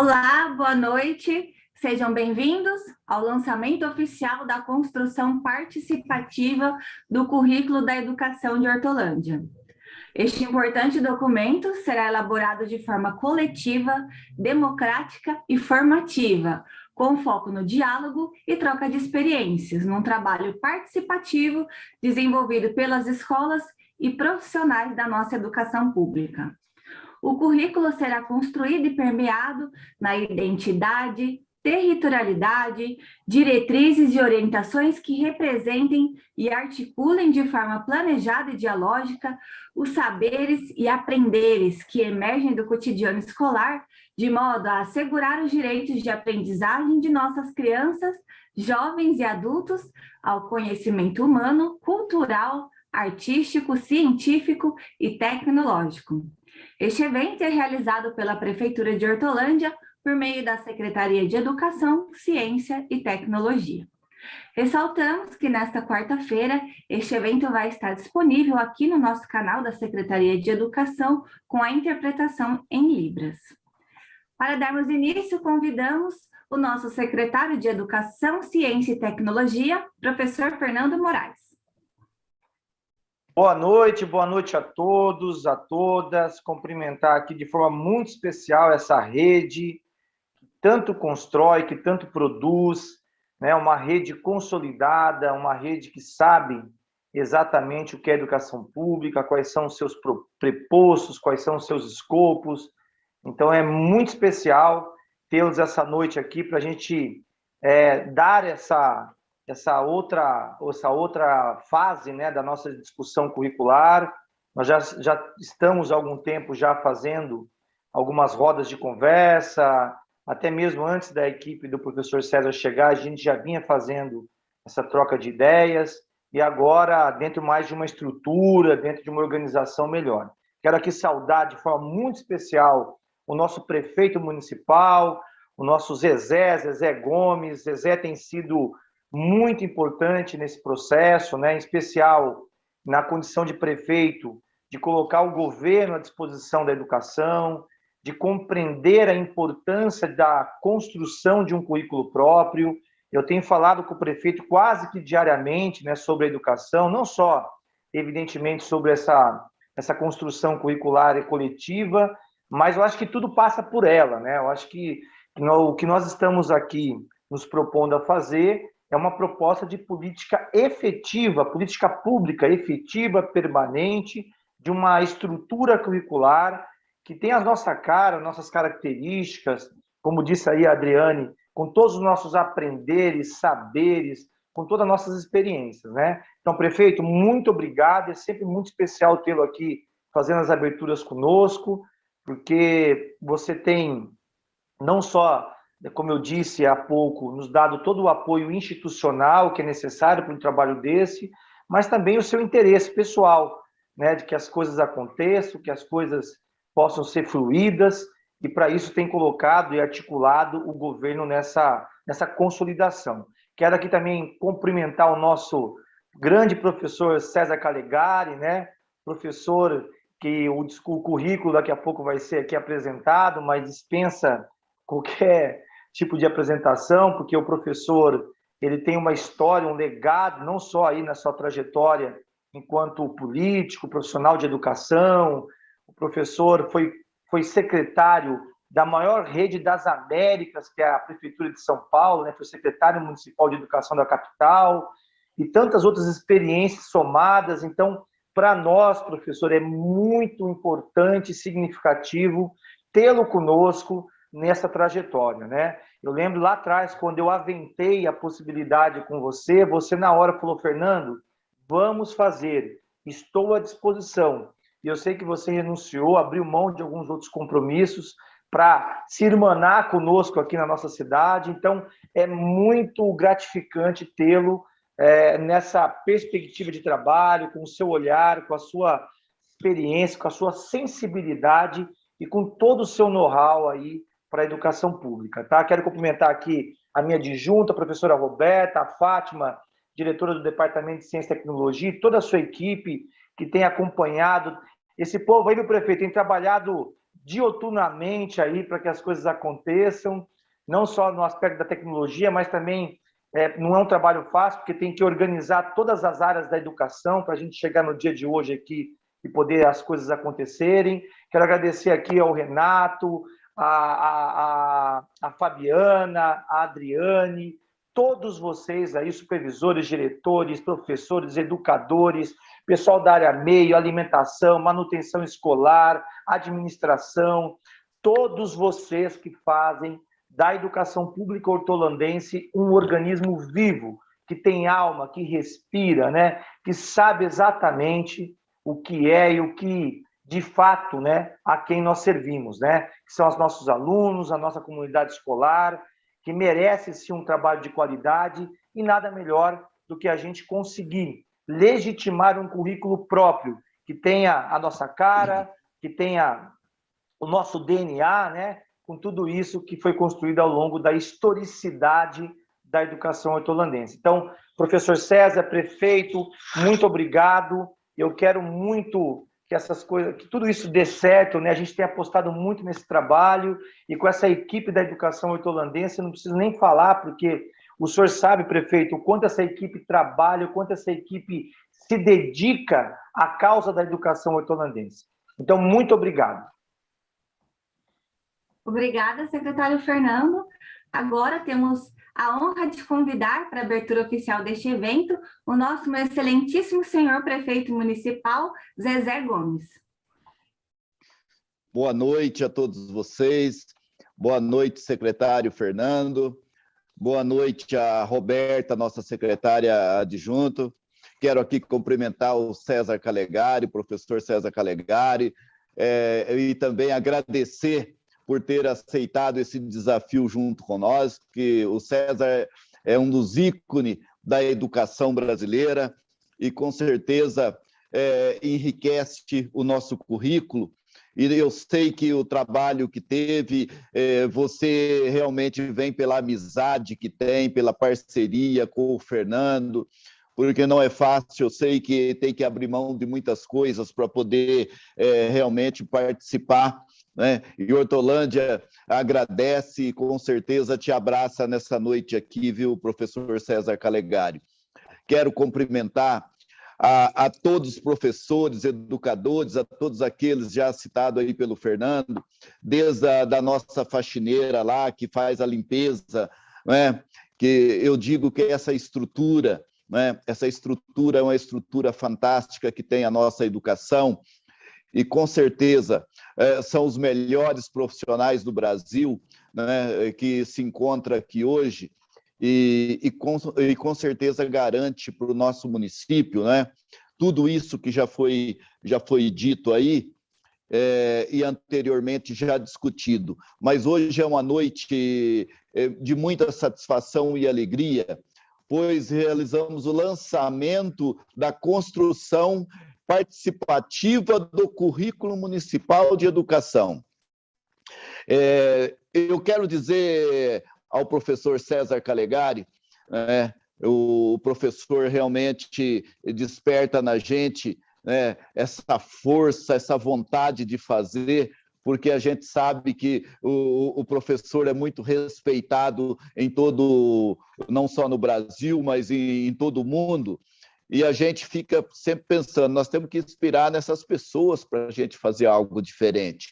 Olá, boa noite. Sejam bem-vindos ao lançamento oficial da construção participativa do Currículo da Educação de Hortolândia. Este importante documento será elaborado de forma coletiva, democrática e formativa, com foco no diálogo e troca de experiências, num trabalho participativo desenvolvido pelas escolas e profissionais da nossa educação pública. O currículo será construído e permeado na identidade, territorialidade, diretrizes e orientações que representem e articulem de forma planejada e dialógica os saberes e aprenderes que emergem do cotidiano escolar, de modo a assegurar os direitos de aprendizagem de nossas crianças, jovens e adultos ao conhecimento humano, cultural, artístico, científico e tecnológico. Este evento é realizado pela Prefeitura de Hortolândia por meio da Secretaria de Educação, Ciência e Tecnologia. Ressaltamos que nesta quarta-feira este evento vai estar disponível aqui no nosso canal da Secretaria de Educação com a interpretação em Libras. Para darmos início, convidamos o nosso secretário de Educação, Ciência e Tecnologia, professor Fernando Moraes. Boa noite a todos, a todas. Cumprimentar aqui de forma muito especial essa rede que tanto constrói, que tanto produz, né? Uma rede consolidada, uma rede que sabe exatamente o que é educação pública, quais são os seus prepostos, quais são os seus escopos. Então, é muito especial tê-los essa noite aqui para a gente dar essa outra fase, né, da nossa discussão curricular. Nós já estamos há algum tempo já fazendo algumas rodas de conversa, até mesmo antes da equipe do professor César chegar, a gente já vinha fazendo essa troca de ideias, e agora dentro mais de uma estrutura, dentro de uma organização melhor. Quero aqui saudar de forma muito especial o nosso prefeito municipal, o nosso Zezé Gomes. Zezé tem sido muito importante nesse processo, né? Em especial na condição de prefeito, de colocar o governo à disposição da educação, de compreender a importância da construção de um currículo próprio. Eu tenho falado com o prefeito quase que diariamente, né, sobre a educação, não só, evidentemente, sobre essa construção curricular e coletiva, mas eu acho que tudo passa por ela, né? Eu acho que o que nós estamos aqui nos propondo a fazer é uma proposta de política efetiva, política pública efetiva, permanente, de uma estrutura curricular que tem a nossa cara, nossas características, como disse aí a Adriane, com todos os nossos aprenderes, saberes, com todas as nossas experiências, né? Então, prefeito, muito obrigado, é sempre muito especial tê-lo aqui fazendo as aberturas conosco, porque você tem não só, como eu disse há pouco, nos dado todo o apoio institucional que é necessário para um trabalho desse, mas também o seu interesse pessoal, né, de que as coisas aconteçam, que as coisas possam ser fluídas, e para isso tem colocado e articulado o governo nessa consolidação. Quero aqui também cumprimentar o nosso grande professor César Calegari, né, professor que o currículo daqui a pouco vai ser aqui apresentado, mas dispensa qualquer tipo de apresentação, porque o professor ele tem uma história, um legado, não só aí na sua trajetória enquanto político, profissional de educação. O professor foi secretário da maior rede das Américas, que é a Prefeitura de São Paulo, né? Foi secretário municipal de educação da capital, e tantas outras experiências somadas. Então, para nós, professor, é muito importante e significativo tê-lo conosco nessa trajetória, né? Eu lembro lá atrás, quando eu aventei a possibilidade com você, você na hora falou, Fernando, vamos fazer, estou à disposição. E eu sei que você renunciou, abriu mão de alguns outros compromissos para se irmanar conosco aqui na nossa cidade. Então, é muito gratificante tê-lo nessa perspectiva de trabalho, com o seu olhar, com a sua experiência, com a sua sensibilidade e com todo o seu know-how aí para a educação pública, tá? Quero cumprimentar aqui a minha adjunta, a professora Roberta, a Fátima, diretora do Departamento de Ciência e Tecnologia, e toda a sua equipe que tem acompanhado. Esse povo aí, meu prefeito, tem trabalhado dioturnamente aí para que as coisas aconteçam, não só no aspecto da tecnologia, mas também não é um trabalho fácil, porque tem que organizar todas as áreas da educação para a gente chegar no dia de hoje aqui e poder as coisas acontecerem. Quero agradecer aqui ao Renato, a Fabiana, a Adriane, todos vocês aí, supervisores, diretores, professores, educadores, pessoal da área meio, alimentação, manutenção escolar, administração, todos vocês que fazem da educação pública hortolandense um organismo vivo, que tem alma, que respira, né? Que sabe exatamente o que é e o que, de fato, né, a quem nós servimos, né? Que são os nossos alunos, a nossa comunidade escolar, que merece sim um trabalho de qualidade, e nada melhor do que a gente conseguir legitimar um currículo próprio, que tenha a nossa cara, que tenha o nosso DNA, né? Com tudo isso que foi construído ao longo da historicidade da educação hortolandense. Então, professor César, prefeito, muito obrigado. Eu quero muito que essas coisas, que tudo isso dê certo, né? A gente tem apostado muito nesse trabalho, e com essa equipe da educação hortolandense, eu não preciso nem falar, porque o senhor sabe, prefeito, o quanto essa equipe trabalha, o quanto essa equipe se dedica à causa da educação hortolandense. Então, muito obrigado. Obrigada, secretário Fernando. Agora temos a honra de convidar para a abertura oficial deste evento o nosso excelentíssimo senhor prefeito municipal, Zezé Gomes. Boa noite a todos vocês. Boa noite, secretário Fernando. Boa noite a Roberta, nossa secretária adjunto. Quero aqui cumprimentar o César Calegari, professor César Calegari, e também agradecer por ter aceitado esse desafio junto com nós, que o César é um dos ícones da educação brasileira e, com certeza, enriquece o nosso currículo. E eu sei que o trabalho que teve, você realmente vem pela amizade que tem, pela parceria com o Fernando, porque não é fácil, eu sei que tem que abrir mão de muitas coisas para poder realmente participar, né? E Hortolândia agradece e com certeza te abraça nessa noite aqui, viu, professor César Calegari. Quero cumprimentar a todos os professores, educadores, a todos aqueles já citados aí pelo Fernando, desde a nossa faxineira lá, que faz a limpeza, né? Que eu digo que essa estrutura, né? Essa estrutura é uma estrutura fantástica que tem a nossa educação, e com certeza são os melhores profissionais do Brasil, né, que se encontram aqui hoje, e com certeza garante para o nosso município, né, tudo isso que já foi dito aí, e anteriormente já discutido. Mas hoje é uma noite de muita satisfação e alegria, pois realizamos o lançamento da construção participativa do Currículo Municipal de Educação. Eu quero dizer ao professor César Calegari, o professor realmente desperta na gente, né, essa força, essa vontade de fazer, porque a gente sabe que o professor é muito respeitado em todo, não só no Brasil, mas em todo o mundo. E a gente fica sempre pensando, nós temos que inspirar nessas pessoas para a gente fazer algo diferente.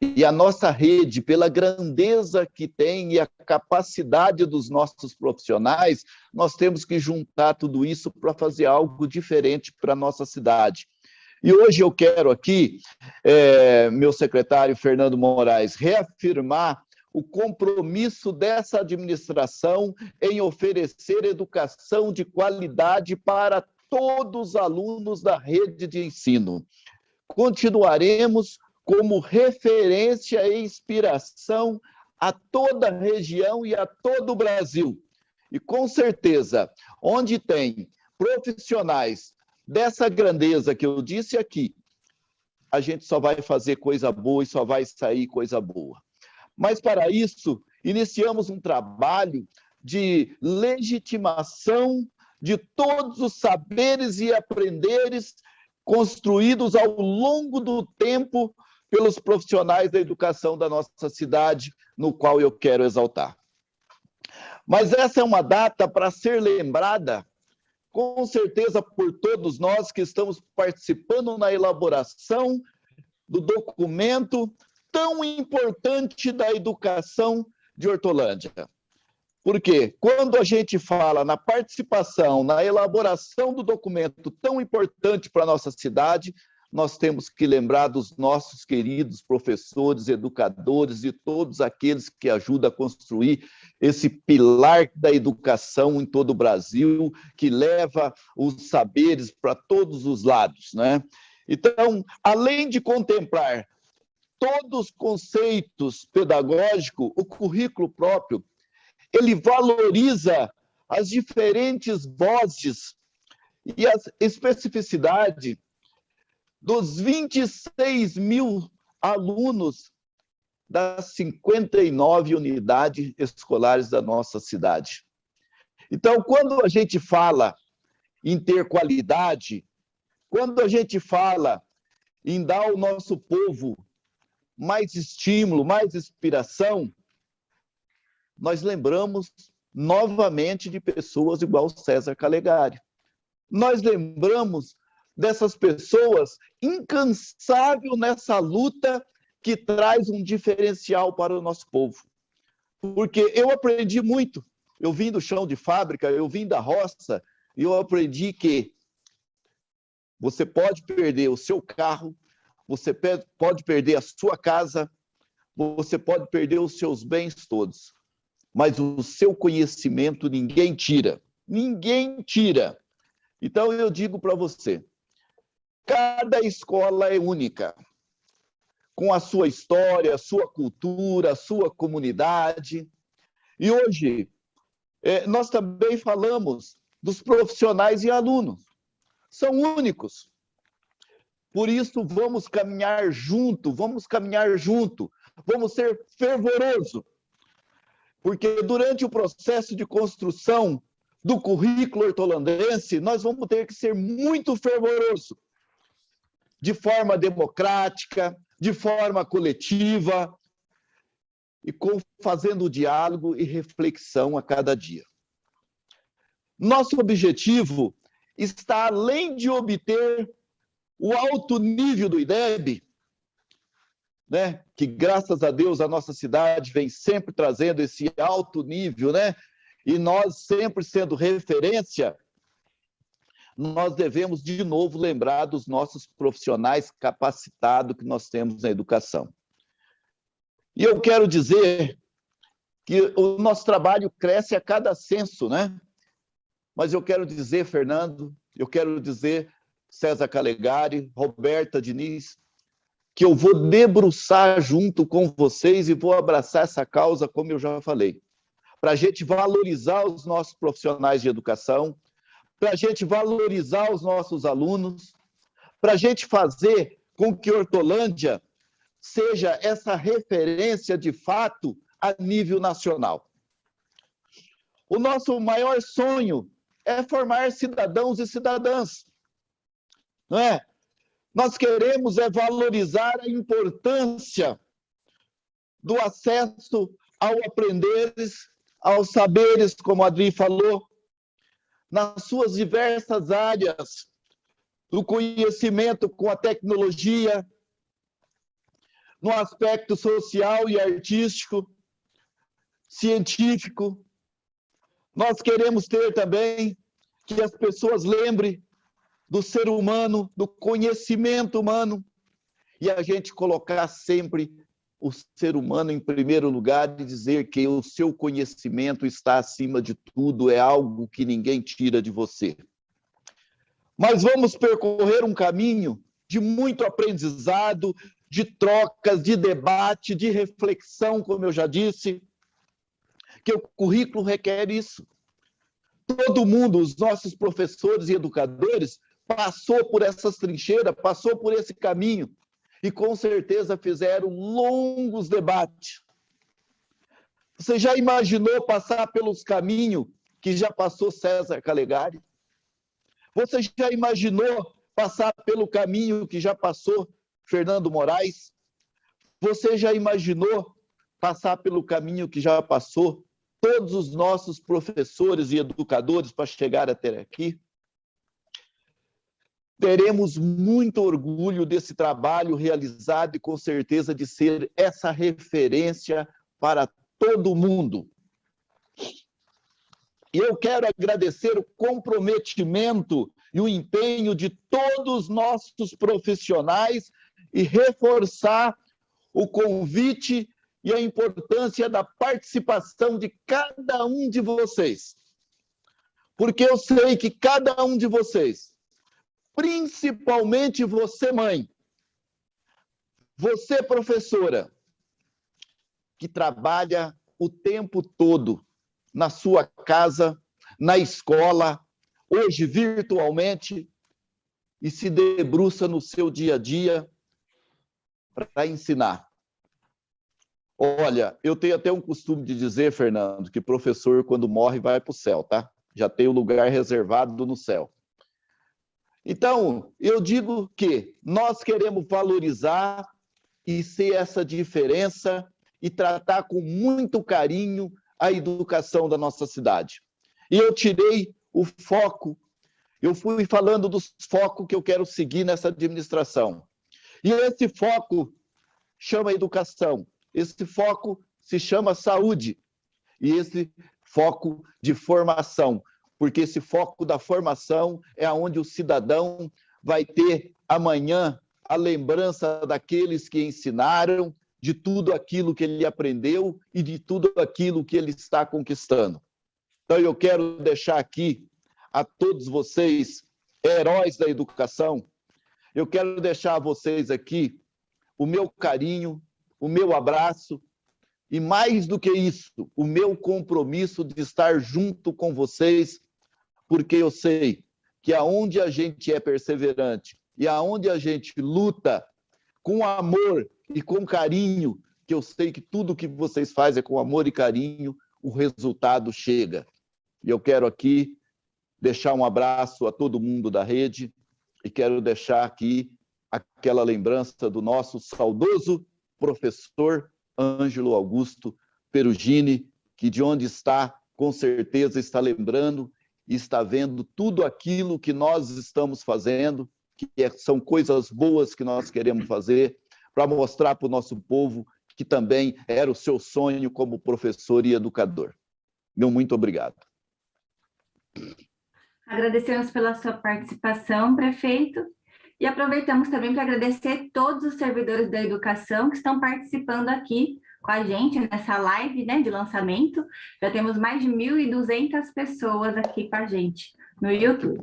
E a nossa rede, pela grandeza que tem e a capacidade dos nossos profissionais, nós temos que juntar tudo isso para fazer algo diferente para a nossa cidade. E hoje eu quero aqui, meu secretário Fernando Moraes, reafirmar o compromisso dessa administração em oferecer educação de qualidade para todos os alunos da rede de ensino. Continuaremos como referência e inspiração a toda a região e a todo o Brasil. E, com certeza, onde tem profissionais dessa grandeza que eu disse aqui, a gente só vai fazer coisa boa e só vai sair coisa boa. Mas, para isso, iniciamos um trabalho de legitimação de todos os saberes e aprenderes construídos ao longo do tempo pelos profissionais da educação da nossa cidade, no qual eu quero exaltar. Mas essa é uma data para ser lembrada, com certeza, por todos nós que estamos participando na elaboração do documento tão importante da educação de Hortolândia. Porque quando a gente fala na participação, na elaboração do documento tão importante para a nossa cidade, nós temos que lembrar dos nossos queridos professores, educadores e todos aqueles que ajudam a construir esse pilar da educação em todo o Brasil, que leva os saberes para todos os lados, né? Então, além de contemplar todos os conceitos pedagógicos, o currículo próprio, ele valoriza as diferentes vozes e a especificidade dos 26 mil alunos das 59 unidades escolares da nossa cidade. Então, quando a gente fala em ter qualidade, quando a gente fala em dar ao nosso povo mais estímulo, mais inspiração, nós lembramos novamente de pessoas igual César Calegari. Nós lembramos dessas pessoas incansável nessa luta que traz um diferencial para o nosso povo. Porque eu aprendi muito. Eu vim do chão de fábrica, eu vim da roça, e eu aprendi que você pode perder o seu carro, você pode perder a sua casa, você pode perder os seus bens todos, mas o seu conhecimento ninguém tira. Ninguém tira. Então, eu digo para você, cada escola é única, com a sua história, a sua cultura, a sua comunidade. E hoje, nós também falamos dos profissionais e alunos. São únicos. Por isso, vamos caminhar junto, vamos ser fervorosos. Porque durante o processo de construção do currículo hortolandense, nós vamos ter que ser muito fervorosos, de forma democrática, de forma coletiva, e fazendo diálogo e reflexão a cada dia. Nosso objetivo está além de obter o alto nível do IDEB, né? Que graças a Deus a nossa cidade vem sempre trazendo esse alto nível, né? E nós sempre sendo referência, nós devemos de novo lembrar dos nossos profissionais capacitados que nós temos na educação. E eu quero dizer que o nosso trabalho cresce a cada censo, né? Mas eu quero dizer, Fernando, eu quero dizer, César Calegari, Roberta Diniz, que eu vou debruçar junto com vocês e vou abraçar essa causa, como eu já falei, para a gente valorizar os nossos profissionais de educação, para a gente valorizar os nossos alunos, para a gente fazer com que Hortolândia seja essa referência de fato a nível nacional. O nosso maior sonho é formar cidadãos e cidadãs, não é? Nós queremos valorizar a importância do acesso ao aprenderes, aos saberes, como a Adri falou, nas suas diversas áreas, do conhecimento com a tecnologia, no aspecto social e artístico, científico. Nós queremos ter também que as pessoas lembrem do ser humano, do conhecimento humano, e a gente colocar sempre o ser humano em primeiro lugar e dizer que o seu conhecimento está acima de tudo, é algo que ninguém tira de você. Mas vamos percorrer um caminho de muito aprendizado, de trocas, de debate, de reflexão, como eu já disse, que o currículo requer isso. Todo mundo, os nossos professores e educadores, passou por essas trincheiras, passou por esse caminho, e com certeza fizeram longos debates. Você já imaginou passar pelos caminhos que já passou César Calegari? Você já imaginou passar pelo caminho que já passou Fernando Moraes? Você já imaginou passar pelo caminho que já passou todos os nossos professores e educadores para chegar até aqui? Teremos muito orgulho desse trabalho realizado e com certeza de ser essa referência para todo mundo. E eu quero agradecer o comprometimento e o empenho de todos os nossos profissionais e reforçar o convite e a importância da participação de cada um de vocês. Porque eu sei que cada um de vocês, principalmente você, mãe, você, professora, que trabalha o tempo todo na sua casa, na escola, hoje virtualmente, e se debruça no seu dia a dia para ensinar. Olha, eu tenho até um costume de dizer, Fernando, que professor, quando morre, vai para o céu, tá? Já tem o lugar reservado no céu. Então, eu digo que nós queremos valorizar e ser essa diferença e tratar com muito carinho a educação da nossa cidade. E eu tirei o foco, eu fui falando dos focos que eu quero seguir nessa administração. E esse foco chama educação, esse foco se chama saúde, e esse foco de formação, porque esse foco da formação é onde o cidadão vai ter amanhã a lembrança daqueles que ensinaram, de tudo aquilo que ele aprendeu e de tudo aquilo que ele está conquistando. Então, eu quero deixar aqui a todos vocês, heróis da educação, eu quero deixar a vocês aqui o meu carinho, o meu abraço e, mais do que isso, o meu compromisso de estar junto com vocês, porque eu sei que aonde a gente é perseverante e aonde a gente luta com amor e com carinho, que eu sei que tudo que vocês fazem é com amor e carinho, o resultado chega. E eu quero aqui deixar um abraço a todo mundo da rede e quero deixar aqui aquela lembrança do nosso saudoso professor Ângelo Augusto Perugini, que de onde está, com certeza está lembrando e está vendo tudo aquilo que nós estamos fazendo, que são coisas boas que nós queremos fazer, para mostrar para o nosso povo que também era o seu sonho como professor e educador. Meu muito obrigado. Agradecemos pela sua participação, prefeito, e aproveitamos também para agradecer todos os servidores da educação que estão participando aqui com a gente nessa live, né, de lançamento. Já temos mais de 1.200 pessoas aqui com a gente no YouTube.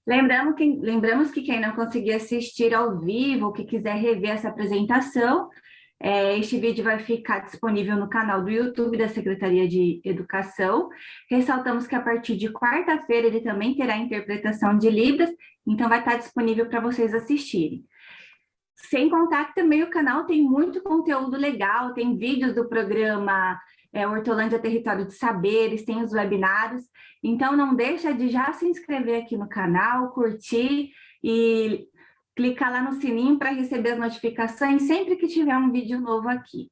Lembramos que quem não conseguir assistir ao vivo, que quiser rever essa apresentação, este vídeo vai ficar disponível no canal do YouTube da Secretaria de Educação. Ressaltamos que a partir de quarta-feira ele também terá interpretação de Libras, então vai estar disponível para vocês assistirem. Sem contar que também o canal tem muito conteúdo legal, tem vídeos do programa Hortolândia Território de Saberes, tem os webinários, então não deixa de já se inscrever aqui no canal, curtir e clicar lá no sininho para receber as notificações sempre que tiver um vídeo novo aqui.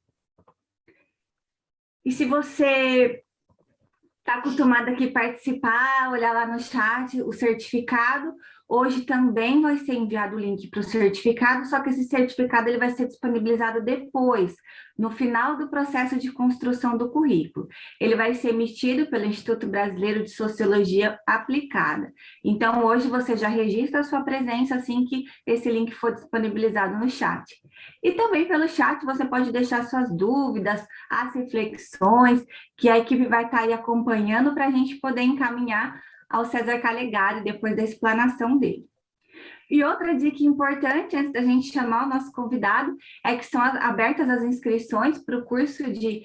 E se você está acostumado aqui a participar, olhar lá no chat o certificado, hoje também vai ser enviado o link para o certificado, só que esse certificado ele vai ser disponibilizado depois, no final do processo de construção do currículo. Ele vai ser emitido pelo Instituto Brasileiro de Sociologia Aplicada. Então, hoje você já registra a sua presença assim que esse link for disponibilizado no chat. E também pelo chat você pode deixar suas dúvidas, as reflexões, que a equipe vai estar aí acompanhando para a gente poder encaminhar ao César Calegari depois da explanação dele. E outra dica importante, antes da gente chamar o nosso convidado, é que estão abertas as inscrições para o curso de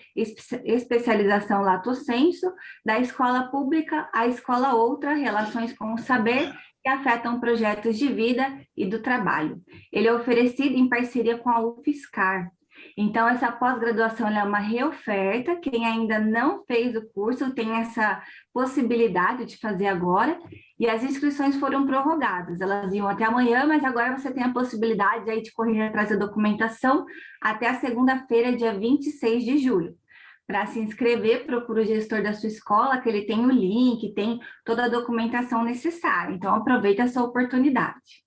especialização Lato Sensu, da Escola Pública à Escola Outra, Relações com o Saber, que afetam projetos de vida e do trabalho. Ele é oferecido em parceria com a UFSCar. Então, essa pós-graduação ela é uma reoferta. Quem ainda não fez o curso tem essa possibilidade de fazer agora. E as inscrições foram prorrogadas. Elas iam até amanhã, mas agora você tem a possibilidade aí de correr atrás da documentação até a segunda-feira, dia 26 de julho. Para se inscrever, procura o gestor da sua escola, que ele tem o link, tem toda a documentação necessária. Então, aproveita essa oportunidade.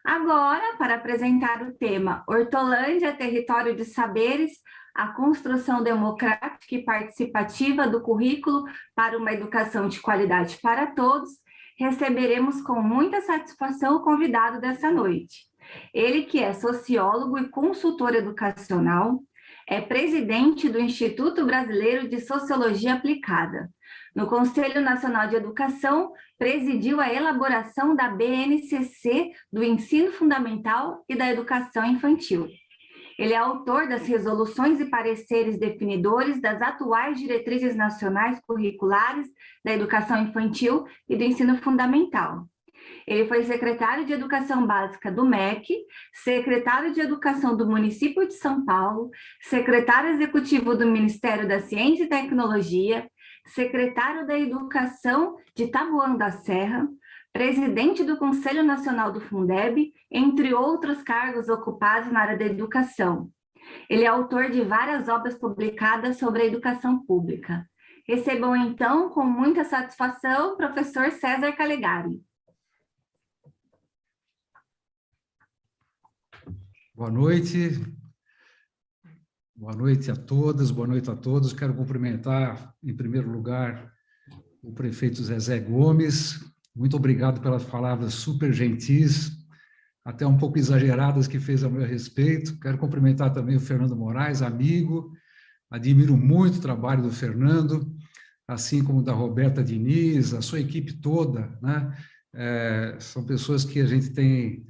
Agora, para apresentar o tema Hortolândia, Território de Saberes, a construção democrática e participativa do currículo para uma educação de qualidade para todos, receberemos com muita satisfação o convidado dessa noite. Ele que é sociólogo e consultor educacional, é presidente do Instituto Brasileiro de Sociologia Aplicada. No Conselho Nacional de Educação, presidiu a elaboração da BNCC do Ensino Fundamental e da Educação Infantil. Ele é autor das resoluções e pareceres definidores das atuais diretrizes nacionais curriculares da educação infantil e do ensino fundamental. Ele foi secretário de Educação Básica do MEC, secretário de Educação do município de São Paulo, secretário executivo do Ministério da Ciência e Tecnologia, secretário da Educação de Taboão da Serra, presidente do Conselho Nacional do Fundeb, entre outros cargos ocupados na área da educação. Ele é autor de várias obras publicadas sobre a educação pública. Recebam, então, com muita satisfação, o professor César Calegari. Boa noite. Boa noite a todas, boa noite a todos. Quero cumprimentar, em primeiro lugar, o prefeito Zezé Gomes. Muito obrigado pelas palavras super gentis, até um pouco exageradas que fez a meu respeito. Quero cumprimentar também o Fernando Moraes, amigo. Admiro muito o trabalho do Fernando, assim como da Roberta Diniz, a sua equipe toda, né? São pessoas que a gente tem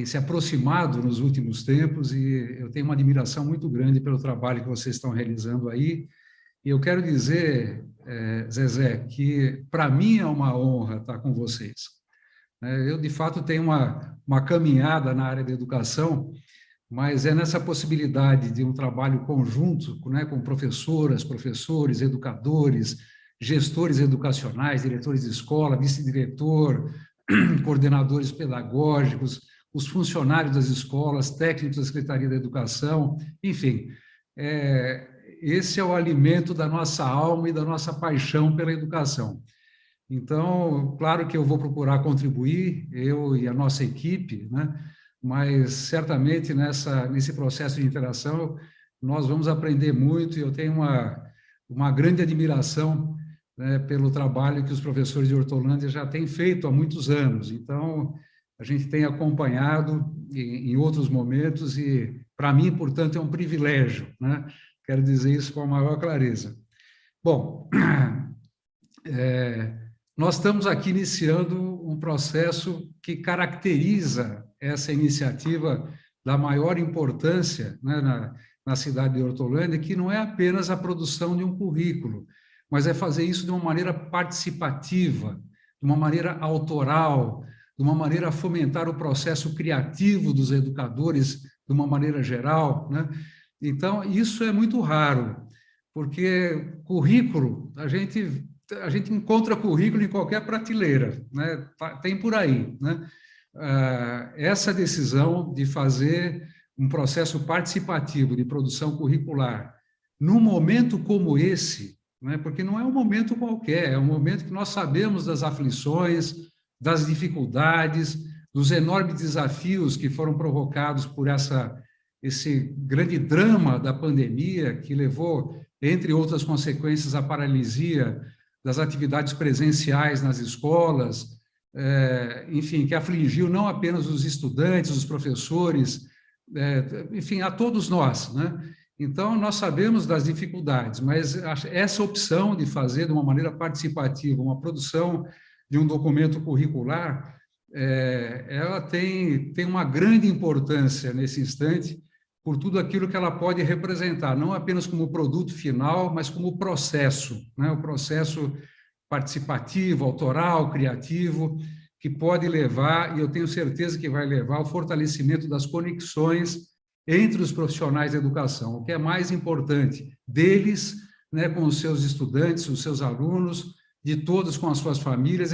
se aproximado nos últimos tempos e eu tenho uma admiração muito grande pelo trabalho que vocês estão realizando aí. E eu quero dizer, Zezé, que para mim é uma honra estar com vocês. Eu, de fato, tenho uma caminhada na área da educação, mas é nessa possibilidade de um trabalho conjunto, né, com professoras, professores, educadores, gestores educacionais, diretores de escola, vice-diretor, coordenadores pedagógicos, os funcionários das escolas, técnicos da Secretaria da Educação, enfim, esse é o alimento da nossa alma e da nossa paixão pela educação. Então, claro que eu vou procurar contribuir, eu e a nossa equipe, né? Mas certamente nesse processo de interação nós vamos aprender muito e eu tenho uma grande admiração, né, pelo trabalho que os professores de Hortolândia já têm feito há muitos anos. Então, a gente tem acompanhado em outros momentos e, para mim, portanto, é um privilégio, né? Quero dizer isso com a maior clareza. Bom, nós estamos aqui iniciando um processo que caracteriza essa iniciativa da maior importância, né, na cidade de Hortolândia, que não é apenas a produção de um currículo, mas é fazer isso de uma maneira participativa, de uma maneira autoral, de uma maneira a fomentar o processo criativo dos educadores de uma maneira geral, né? Então, isso é muito raro, porque currículo, a gente encontra currículo em qualquer prateleira, né? Tem por aí, né? Essa decisão de fazer um processo participativo de produção curricular num momento como esse, né? Porque não é um momento qualquer, é um momento que nós sabemos das aflições, das dificuldades, dos enormes desafios que foram provocados por esse grande drama da pandemia, que levou, entre outras consequências, à paralisia das atividades presenciais nas escolas, enfim, que afligiu não apenas os estudantes, os professores, enfim, a todos nós, né? Então, nós sabemos das dificuldades, mas essa opção de fazer de uma maneira participativa uma produção de um documento curricular, ela tem uma grande importância nesse instante, por tudo aquilo que ela pode representar, não apenas como produto final, mas como processo, né? O processo participativo, autoral, criativo, que pode levar, e eu tenho certeza que vai levar, ao fortalecimento das conexões entre os profissionais da educação, o que é mais importante, deles, né, com os seus estudantes, os seus alunos, de todos com as suas famílias,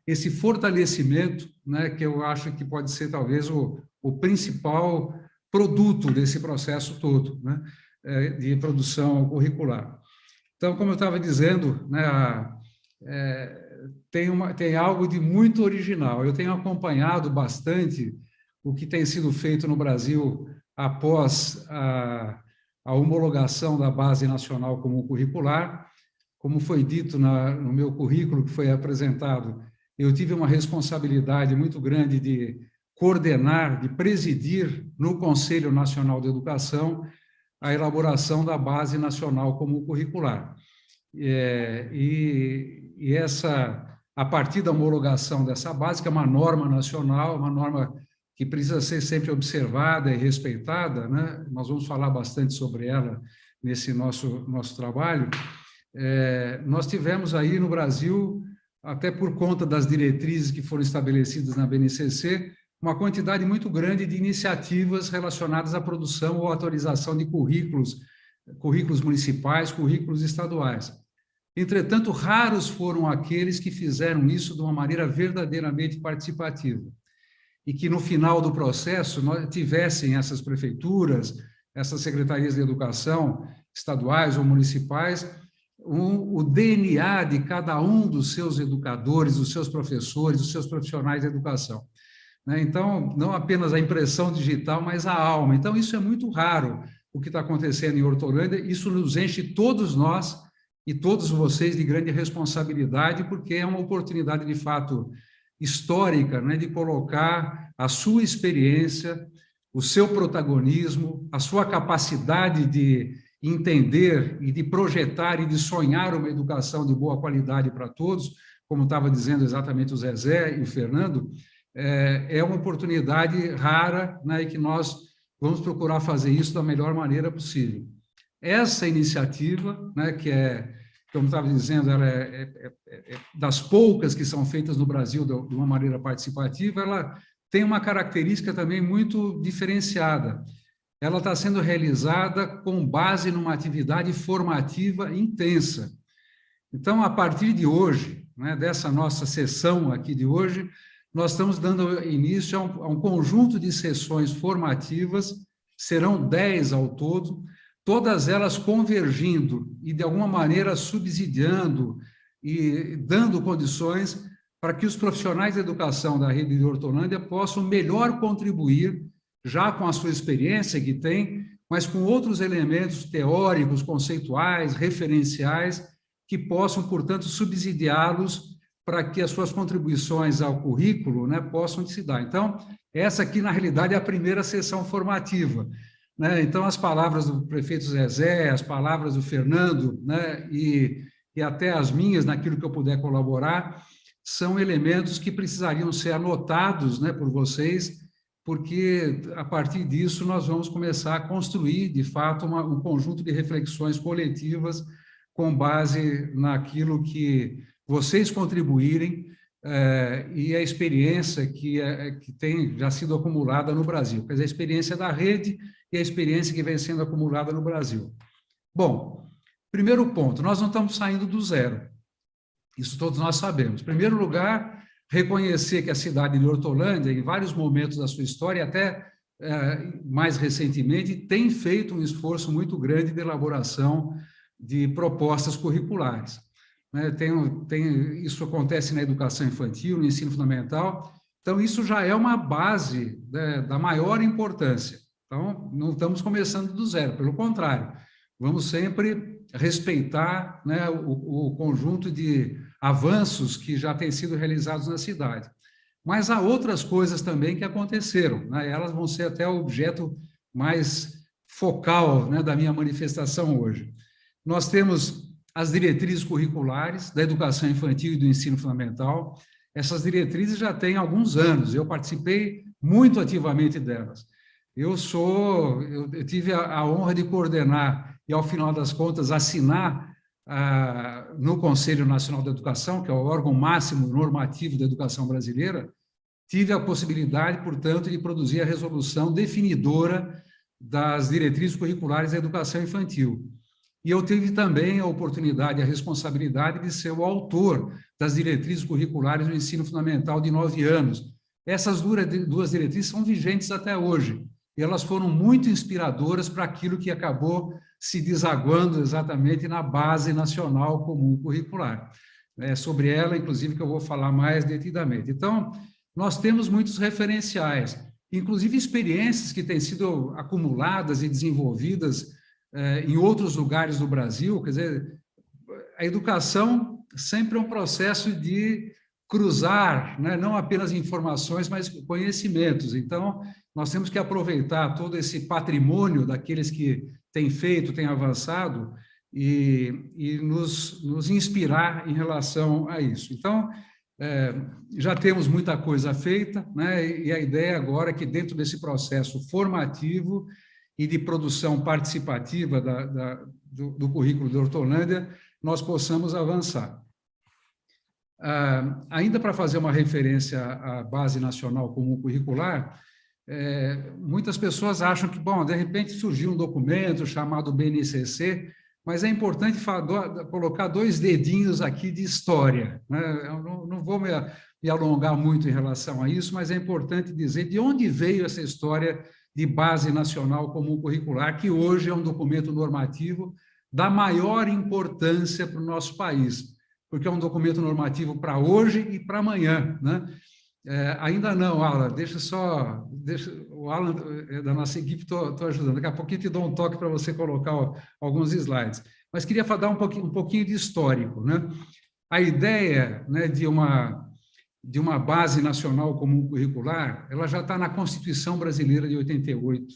esse fortalecimento, né, que eu acho que pode ser talvez o principal produto desse processo todo, né, de produção curricular. Então, como eu estava dizendo, né, tem algo de muito original. Eu tenho acompanhado bastante o que tem sido feito no Brasil após a homologação da Base Nacional Comum Curricular. Como foi dito no meu currículo que foi apresentado, eu tive uma responsabilidade muito grande de coordenar, de presidir no Conselho Nacional de Educação a elaboração da Base Nacional Comum Curricular. A partir da homologação dessa base, que é uma norma nacional, uma norma que precisa ser sempre observada e respeitada, né? Nós vamos falar bastante sobre ela nesse nosso trabalho. Nós tivemos aí no Brasil, até por conta das diretrizes que foram estabelecidas na BNCC, uma quantidade muito grande de iniciativas relacionadas à produção ou atualização de currículos municipais, currículos estaduais. Entretanto, raros foram aqueles que fizeram isso de uma maneira verdadeiramente participativa e que, no final do processo, tivessem essas prefeituras, essas secretarias de educação estaduais ou municipais, o DNA de cada um dos seus educadores, dos seus professores, dos seus profissionais de educação. Então, não apenas a impressão digital, mas a alma. Então, isso é muito raro, o que está acontecendo em Hortolândia. Isso nos enche todos nós e todos vocês de grande responsabilidade, porque é uma oportunidade, de fato, histórica, né, de colocar a sua experiência, o seu protagonismo, a sua capacidade de entender e de projetar e de sonhar uma educação de boa qualidade para todos, como estava dizendo exatamente o Zezé e o Fernando, é uma oportunidade rara, né, e que nós vamos procurar fazer isso da melhor maneira possível. Essa iniciativa, né, que como estava dizendo, ela é das poucas que são feitas no Brasil de uma maneira participativa, ela tem uma característica também muito diferenciada. Ela está sendo realizada com base numa atividade formativa intensa. Então, a partir de hoje, né, dessa nossa sessão aqui de hoje, nós estamos dando início a um conjunto de sessões formativas, serão 10 ao todo, todas elas convergindo e, de alguma maneira, subsidiando e dando condições para que os profissionais de educação da rede de Hortolândia possam melhor contribuir, já com a sua experiência que tem, mas com outros elementos teóricos, conceituais, referenciais, que possam, portanto, subsidiá-los para que as suas contribuições ao currículo, né, possam se dar. Então, essa aqui, na realidade, é a primeira sessão formativa, né? Então, as palavras do prefeito Zezé, as palavras do Fernando, né, e até as minhas, naquilo que eu puder colaborar, são elementos que precisariam ser anotados, né, por vocês, porque, a partir disso, nós vamos começar a construir, de fato, um conjunto de reflexões coletivas com base naquilo que vocês contribuírem e a experiência que tem já sido acumulada no Brasil, quer dizer, a experiência da rede e a experiência que vem sendo acumulada no Brasil. Bom, primeiro ponto, nós não estamos saindo do zero, isso todos nós sabemos. Em primeiro lugar, reconhecer que a cidade de Hortolândia, em vários momentos da sua história, até mais recentemente, tem feito um esforço muito grande de elaboração de propostas curriculares. Isso acontece na educação infantil, no ensino fundamental, então isso já é uma base, né, da maior importância. Então, não estamos começando do zero, pelo contrário, vamos sempre respeitar, né, o conjunto de avanços que já têm sido realizados na cidade. Mas há outras coisas também que aconteceram, né, elas vão ser até o objeto mais focal, né, da minha manifestação hoje. Nós temos as diretrizes curriculares da educação infantil e do ensino fundamental. Essas diretrizes já têm alguns anos, eu participei muito ativamente delas. Eu tive a honra de coordenar e, ao final das contas, assinar no Conselho Nacional de Educação, que é o órgão máximo normativo da educação brasileira, tive a possibilidade, portanto, de produzir a resolução definidora das diretrizes curriculares da educação infantil. E eu tive também a oportunidade, a responsabilidade de ser o autor das diretrizes curriculares do ensino fundamental de 9 anos. Essas duas diretrizes são vigentes até hoje, e elas foram muito inspiradoras para aquilo que acabou se desaguando exatamente na Base Nacional Comum Curricular. É sobre ela, inclusive, que eu vou falar mais detidamente. Então, nós temos muitos referenciais, inclusive experiências que têm sido acumuladas e desenvolvidas em outros lugares do Brasil. Quer dizer, a educação sempre é um processo de cruzar, né, não apenas informações, mas conhecimentos. Então, nós temos que aproveitar todo esse patrimônio daqueles que têm feito, têm avançado, e nos inspirar em relação a isso. Então, já temos muita coisa feita, né, e a ideia agora é que, dentro desse processo formativo e de produção participativa do currículo de Hortolândia, nós possamos avançar. Ainda para fazer uma referência à Base Nacional Comum Curricular, muitas pessoas acham que, bom, de repente surgiu um documento chamado BNCC, mas é importante colocar 2 dedinhos aqui de história, né? Eu não vou me alongar muito em relação a isso, mas é importante dizer de onde veio essa história de Base Nacional Comum Curricular, que hoje é um documento normativo da maior importância para o nosso país, porque é um documento normativo para hoje e para amanhã, né? Ainda não, Alan, o Alan da nossa equipe, estou ajudando. Daqui a pouquinho te dou um toque para você colocar alguns slides. Mas queria dar um pouquinho de histórico, né? A ideia, né, de uma base nacional comum curricular, ela já está na Constituição Brasileira de 88.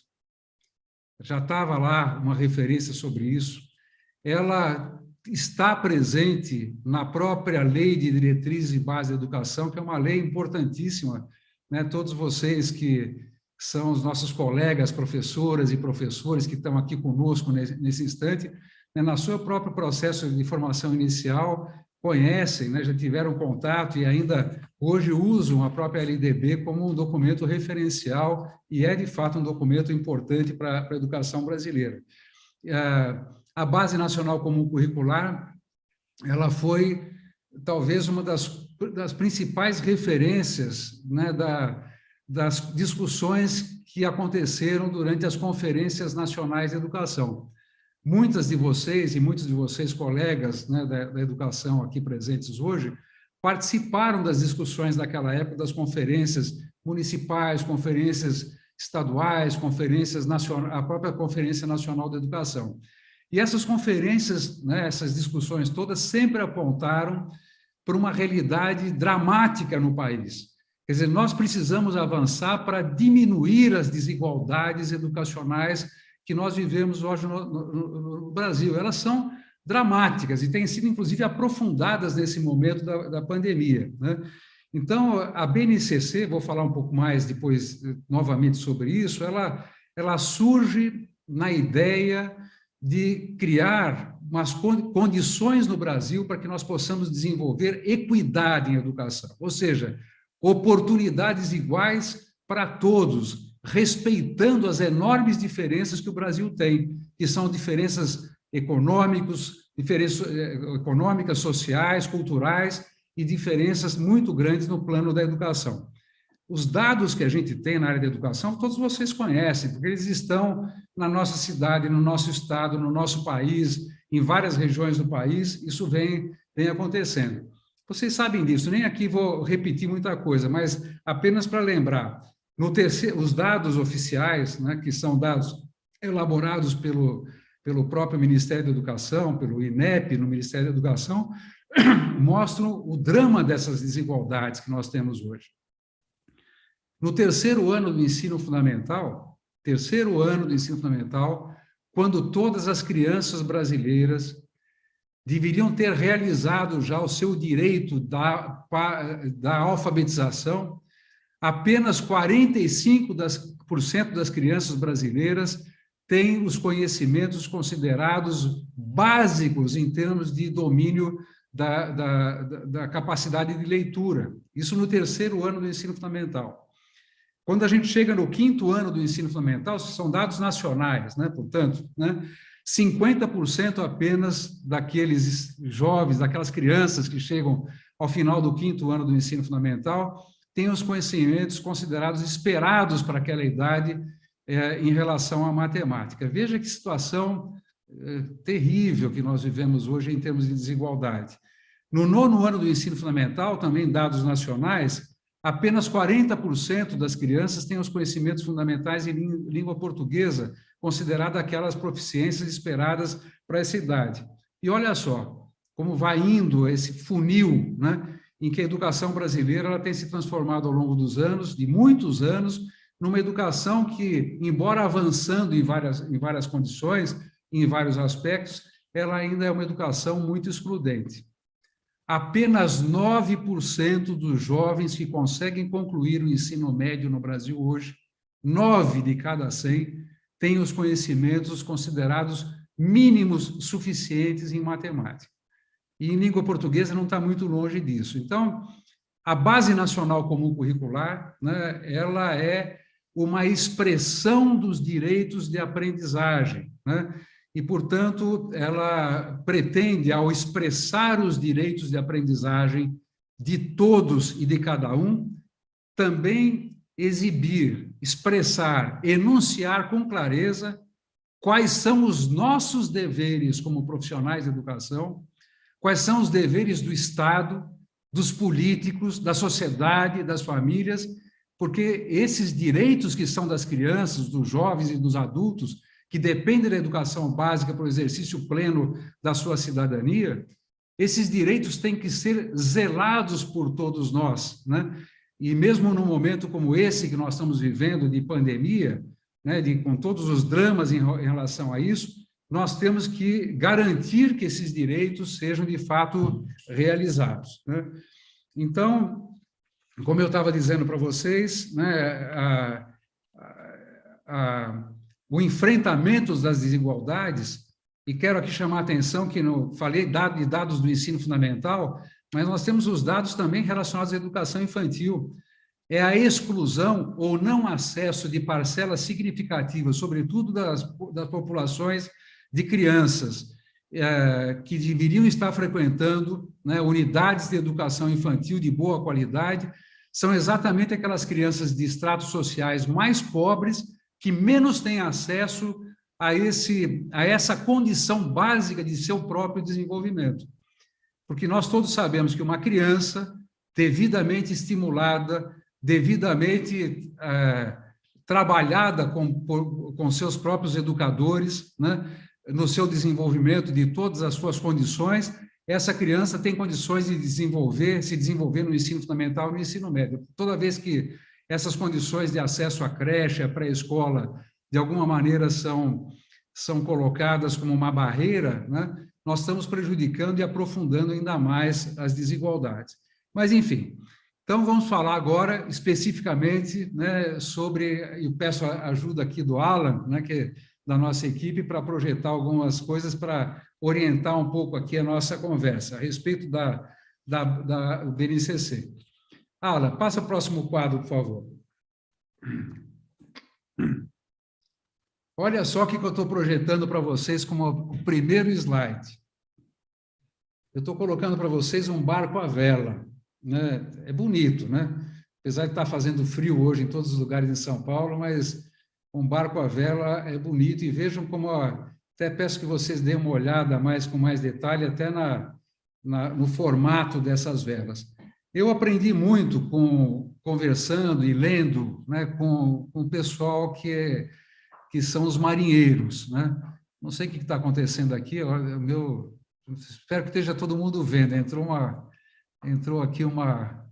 Já estava lá uma referência sobre isso. Ela está presente na própria Lei de Diretrizes e Bases da Educação, que é uma lei importantíssima, né? Todos vocês que são os nossos colegas, professoras e professores que estão aqui conosco nesse instante, né, na seu próprio processo de formação inicial, conhecem, né, já tiveram contato e ainda hoje usam a própria LDB como um documento referencial e é, de fato, um documento importante para a educação brasileira. A Base Nacional Comum Curricular, ela foi talvez uma das principais referências, né, das discussões que aconteceram durante as conferências nacionais de educação. Muitas de vocês e muitos de vocês, colegas, né, da educação aqui presentes hoje, participaram das discussões daquela época, das conferências municipais, conferências estaduais, conferências nacionais, a própria Conferência Nacional da Educação. E essas conferências, né, essas discussões todas sempre apontaram para uma realidade dramática no país. Quer dizer, nós precisamos avançar para diminuir as desigualdades educacionais que nós vivemos hoje no Brasil. Elas são dramáticas e têm sido, inclusive, aprofundadas nesse momento da pandemia, né? Então, a BNCC, vou falar um pouco mais depois, novamente, sobre isso, ela surge na ideia de criar umas condições no Brasil para que nós possamos desenvolver equidade em educação, ou seja, oportunidades iguais para todos, respeitando as enormes diferenças que o Brasil tem, que são diferenças econômicas, sociais, culturais e diferenças muito grandes no plano da educação. Os dados que a gente tem na área da educação, todos vocês conhecem, porque eles estão na nossa cidade, no nosso estado, no nosso país, em várias regiões do país, isso vem acontecendo. Vocês sabem disso, nem aqui vou repetir muita coisa, mas apenas para lembrar, os dados oficiais, né, que são dados elaborados pelo próprio Ministério da Educação, pelo INEP, no Ministério da Educação, mostram o drama dessas desigualdades que nós temos hoje. No terceiro ano do ensino fundamental, quando todas as crianças brasileiras deveriam ter realizado já o seu direito da alfabetização, apenas 45% das crianças brasileiras têm os conhecimentos considerados básicos em termos de domínio da capacidade de leitura. Isso no terceiro ano do ensino fundamental. Quando a gente chega no 5º ano do ensino fundamental, são dados nacionais, né? Portanto, né? 50% apenas daqueles jovens, daquelas crianças que chegam ao final do 5º ano do ensino fundamental, têm os conhecimentos considerados esperados para aquela idade em relação à matemática. Veja que situação terrível que nós vivemos hoje em termos de desigualdade. No 9º ano do ensino fundamental, também dados nacionais, apenas 40% das crianças têm os conhecimentos fundamentais em língua portuguesa, considerada aquelas proficiências esperadas para essa idade. E olha só como vai indo esse funil, né, em que a educação brasileira ela tem se transformado ao longo dos anos, de muitos anos, numa educação que, embora avançando em várias condições, em vários aspectos, ela ainda é uma educação muito excludente. Apenas 9% dos jovens que conseguem concluir o ensino médio no Brasil hoje, 9 de cada 100, têm os conhecimentos considerados mínimos suficientes em matemática. E em língua portuguesa não está muito longe disso. Então, a Base Nacional Comum Curricular, né, ela é uma expressão dos direitos de aprendizagem, né? E, portanto, ela pretende, ao expressar os direitos de aprendizagem de todos e de cada um, também exibir, expressar, enunciar com clareza quais são os nossos deveres como profissionais de educação, quais são os deveres do Estado, dos políticos, da sociedade, das famílias, porque esses direitos que são das crianças, dos jovens e dos adultos, que dependem da educação básica para o exercício pleno da sua cidadania, esses direitos têm que ser zelados por todos nós, né? E mesmo num momento como esse que nós estamos vivendo, de pandemia, né, com todos os dramas em relação a isso, nós temos que garantir que esses direitos sejam, de fato, realizados, né? Então, como eu estava dizendo para vocês, né, o enfrentamento das desigualdades, e quero aqui chamar a atenção que falei de dados do ensino fundamental, mas nós temos os dados também relacionados à educação infantil. É a exclusão ou não acesso de parcelas significativas, sobretudo das populações de crianças, que deveriam estar frequentando, né, unidades de educação infantil de boa qualidade, são exatamente aquelas crianças de estratos sociais mais pobres, que menos têm acesso a essa condição básica de seu próprio desenvolvimento. Porque nós todos sabemos que uma criança devidamente estimulada, devidamente trabalhada com seus próprios educadores, né, no seu desenvolvimento de todas as suas condições, essa criança tem condições de se desenvolver no ensino fundamental e no ensino médio. Toda vez que essas condições de acesso à creche, à pré-escola, de alguma maneira são colocadas como uma barreira, né, nós estamos prejudicando e aprofundando ainda mais as desigualdades. Mas, enfim, então vamos falar agora especificamente, né, sobre, eu peço a ajuda aqui do Alan, né, que da nossa equipe, para projetar algumas coisas para orientar um pouco aqui a nossa conversa a respeito da BNCC. Alan, passa o próximo quadro, por favor. Olha só o que eu estou projetando para vocês como o primeiro slide. Eu estou colocando para vocês um barco à vela, né? É bonito, né? Apesar de estar fazendo frio hoje em todos os lugares em São Paulo, mas um barco à vela é bonito, e vejam como, até peço que vocês deem uma olhada com mais detalhe, até no formato dessas velas. Eu aprendi muito conversando e lendo, né, com o pessoal que são os marinheiros, né? Não sei o que está acontecendo aqui, espero que esteja todo mundo vendo, entrou aqui uma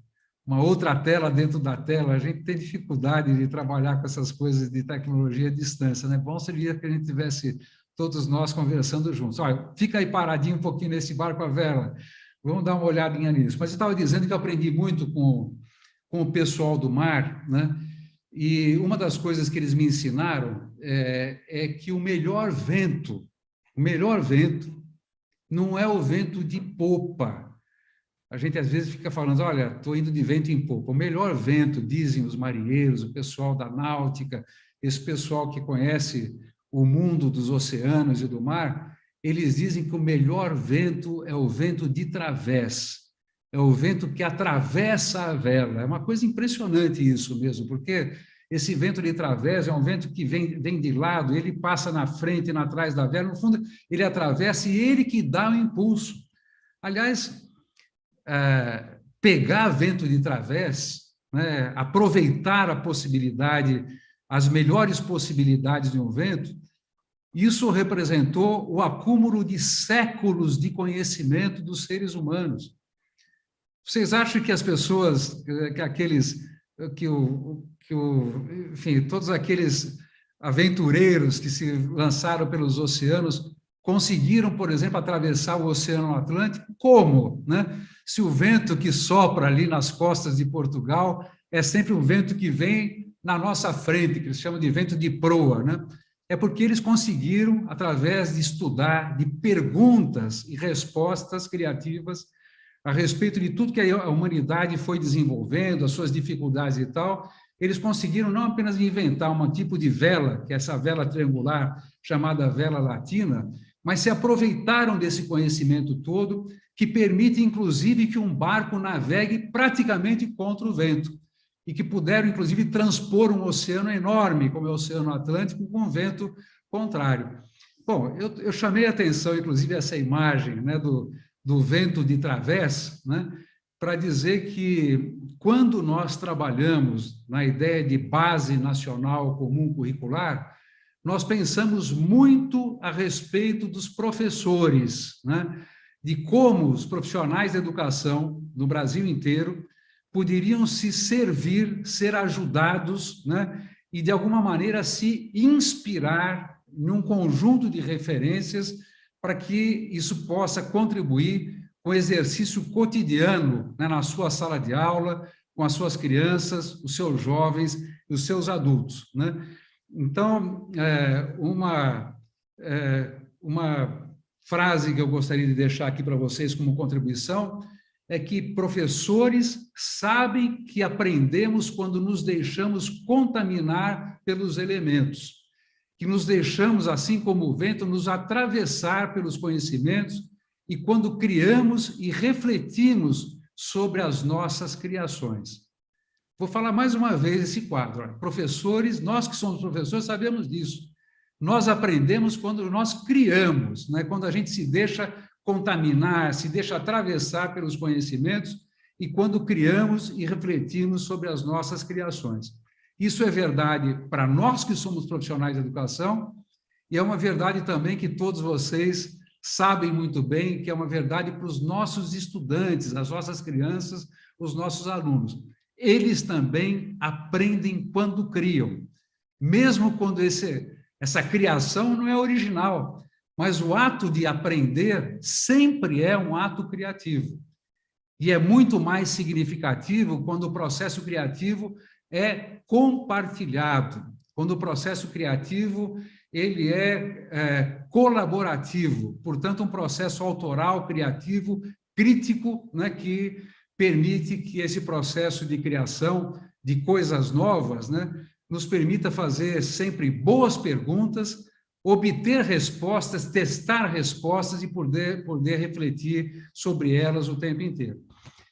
outra tela dentro da tela. A gente tem dificuldade de trabalhar com essas coisas de tecnologia à distância, né? Bom seria que a gente tivesse todos nós conversando juntos. Olha, fica aí paradinho um pouquinho nesse barco à vela, vamos dar uma olhadinha nisso. Mas eu estava dizendo que eu aprendi muito com o pessoal do mar, né? E uma das coisas que eles me ensinaram é que o melhor vento não é o vento de popa, a gente às vezes fica falando, olha, estou indo de vento em popa. O melhor vento, dizem os marinheiros, o pessoal da náutica, esse pessoal que conhece o mundo dos oceanos e do mar, eles dizem que o melhor vento é o vento de través, é o vento que atravessa a vela. É uma coisa impressionante isso mesmo, porque esse vento de través é um vento que vem de lado, ele passa na frente e atrás da vela, no fundo, ele atravessa e ele que dá o impulso. Aliás, pegar vento de través, né, aproveitar a possibilidade, as melhores possibilidades de um vento, isso representou o acúmulo de séculos de conhecimento dos seres humanos. Vocês acham que as pessoas, enfim, todos aqueles aventureiros que se lançaram pelos oceanos conseguiram, por exemplo, atravessar o Oceano Atlântico? Como, né? Se o vento que sopra ali nas costas de Portugal é sempre um vento que vem na nossa frente, que eles chamam de vento de proa, né? É porque eles conseguiram, através de estudar, de perguntas e respostas criativas a respeito de tudo que a humanidade foi desenvolvendo, as suas dificuldades e tal, eles conseguiram não apenas inventar um tipo de vela, que é essa vela triangular chamada vela latina, mas se aproveitaram desse conhecimento todo, que permite, inclusive, que um barco navegue praticamente contra o vento, e que puderam, inclusive, transpor um oceano enorme, como é o Oceano Atlântico, com vento contrário. Bom, eu chamei a atenção, inclusive, essa imagem, né, do vento de través, né, para dizer que, quando nós trabalhamos na ideia de base nacional comum curricular, nós pensamos muito a respeito dos professores, né, de como os profissionais da educação no Brasil inteiro poderiam se servir, ser ajudados, né, e, de alguma maneira, se inspirar em um conjunto de referências para que isso possa contribuir com o exercício cotidiano, né, na sua sala de aula, com as suas crianças, os seus jovens e os seus adultos, né? Então, uma frase que eu gostaria de deixar aqui para vocês como contribuição é que professores sabem que aprendemos quando nos deixamos contaminar pelos elementos, que nos deixamos, assim como o vento, nos atravessar pelos conhecimentos e quando criamos e refletimos sobre as nossas criações. Vou falar mais uma vez esse quadro. Olha, professores, nós que somos professores sabemos disso. Nós aprendemos quando nós criamos, né? Quando a gente se deixa contaminar, se deixa atravessar pelos conhecimentos e quando criamos e refletimos sobre as nossas criações. Isso é verdade para nós que somos profissionais de educação e é uma verdade também que todos vocês sabem muito bem, que é uma verdade para os nossos estudantes, as nossas crianças, os nossos alunos. Eles também aprendem quando criam, mesmo quando essa criação não é original, mas o ato de aprender sempre é um ato criativo. E é muito mais significativo quando o processo criativo é compartilhado, quando o processo criativo ele é colaborativo, portanto, um processo autoral, criativo, crítico, né, que permite que esse processo de criação de coisas novas, né, nos permita fazer sempre boas perguntas, obter respostas, testar respostas e poder refletir sobre elas o tempo inteiro.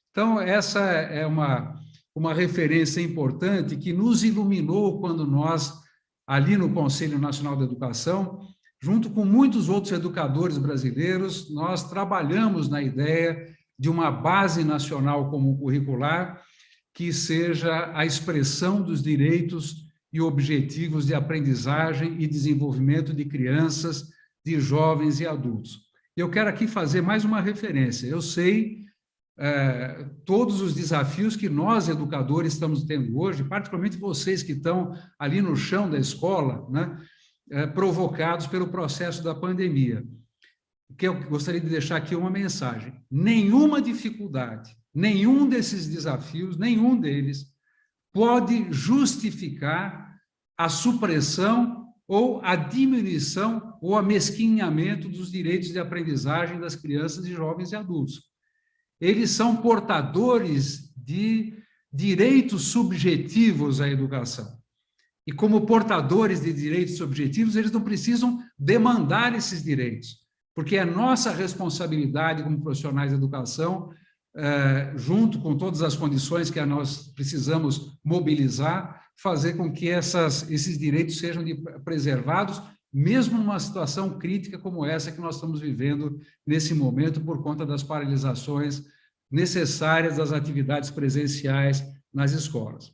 Então, essa é uma referência importante que nos iluminou quando nós, ali no Conselho Nacional da Educação, junto com muitos outros educadores brasileiros, nós trabalhamos na ideia de uma base nacional comum curricular que seja a expressão dos direitos e objetivos de aprendizagem e desenvolvimento de crianças, de jovens e adultos. Eu quero aqui fazer mais uma referência. Eu sei todos os desafios que nós, educadores, estamos tendo hoje, particularmente vocês que estão ali no chão da escola, né, provocados pelo processo da pandemia. Que eu gostaria de deixar aqui uma mensagem. Nenhuma dificuldade, nenhum desses desafios, nenhum deles pode justificar a supressão ou a diminuição ou amesquinhamento dos direitos de aprendizagem das crianças e jovens e adultos. eles são portadores de direitos subjetivos à educação. E como portadores de direitos subjetivos, eles não precisam demandar esses direitos, porque é nossa responsabilidade como profissionais de educação, junto com todas as condições que nós precisamos mobilizar, fazer com que esses direitos sejam preservados, mesmo numa situação crítica como essa que nós estamos vivendo nesse momento, por conta das paralisações necessárias das atividades presenciais nas escolas.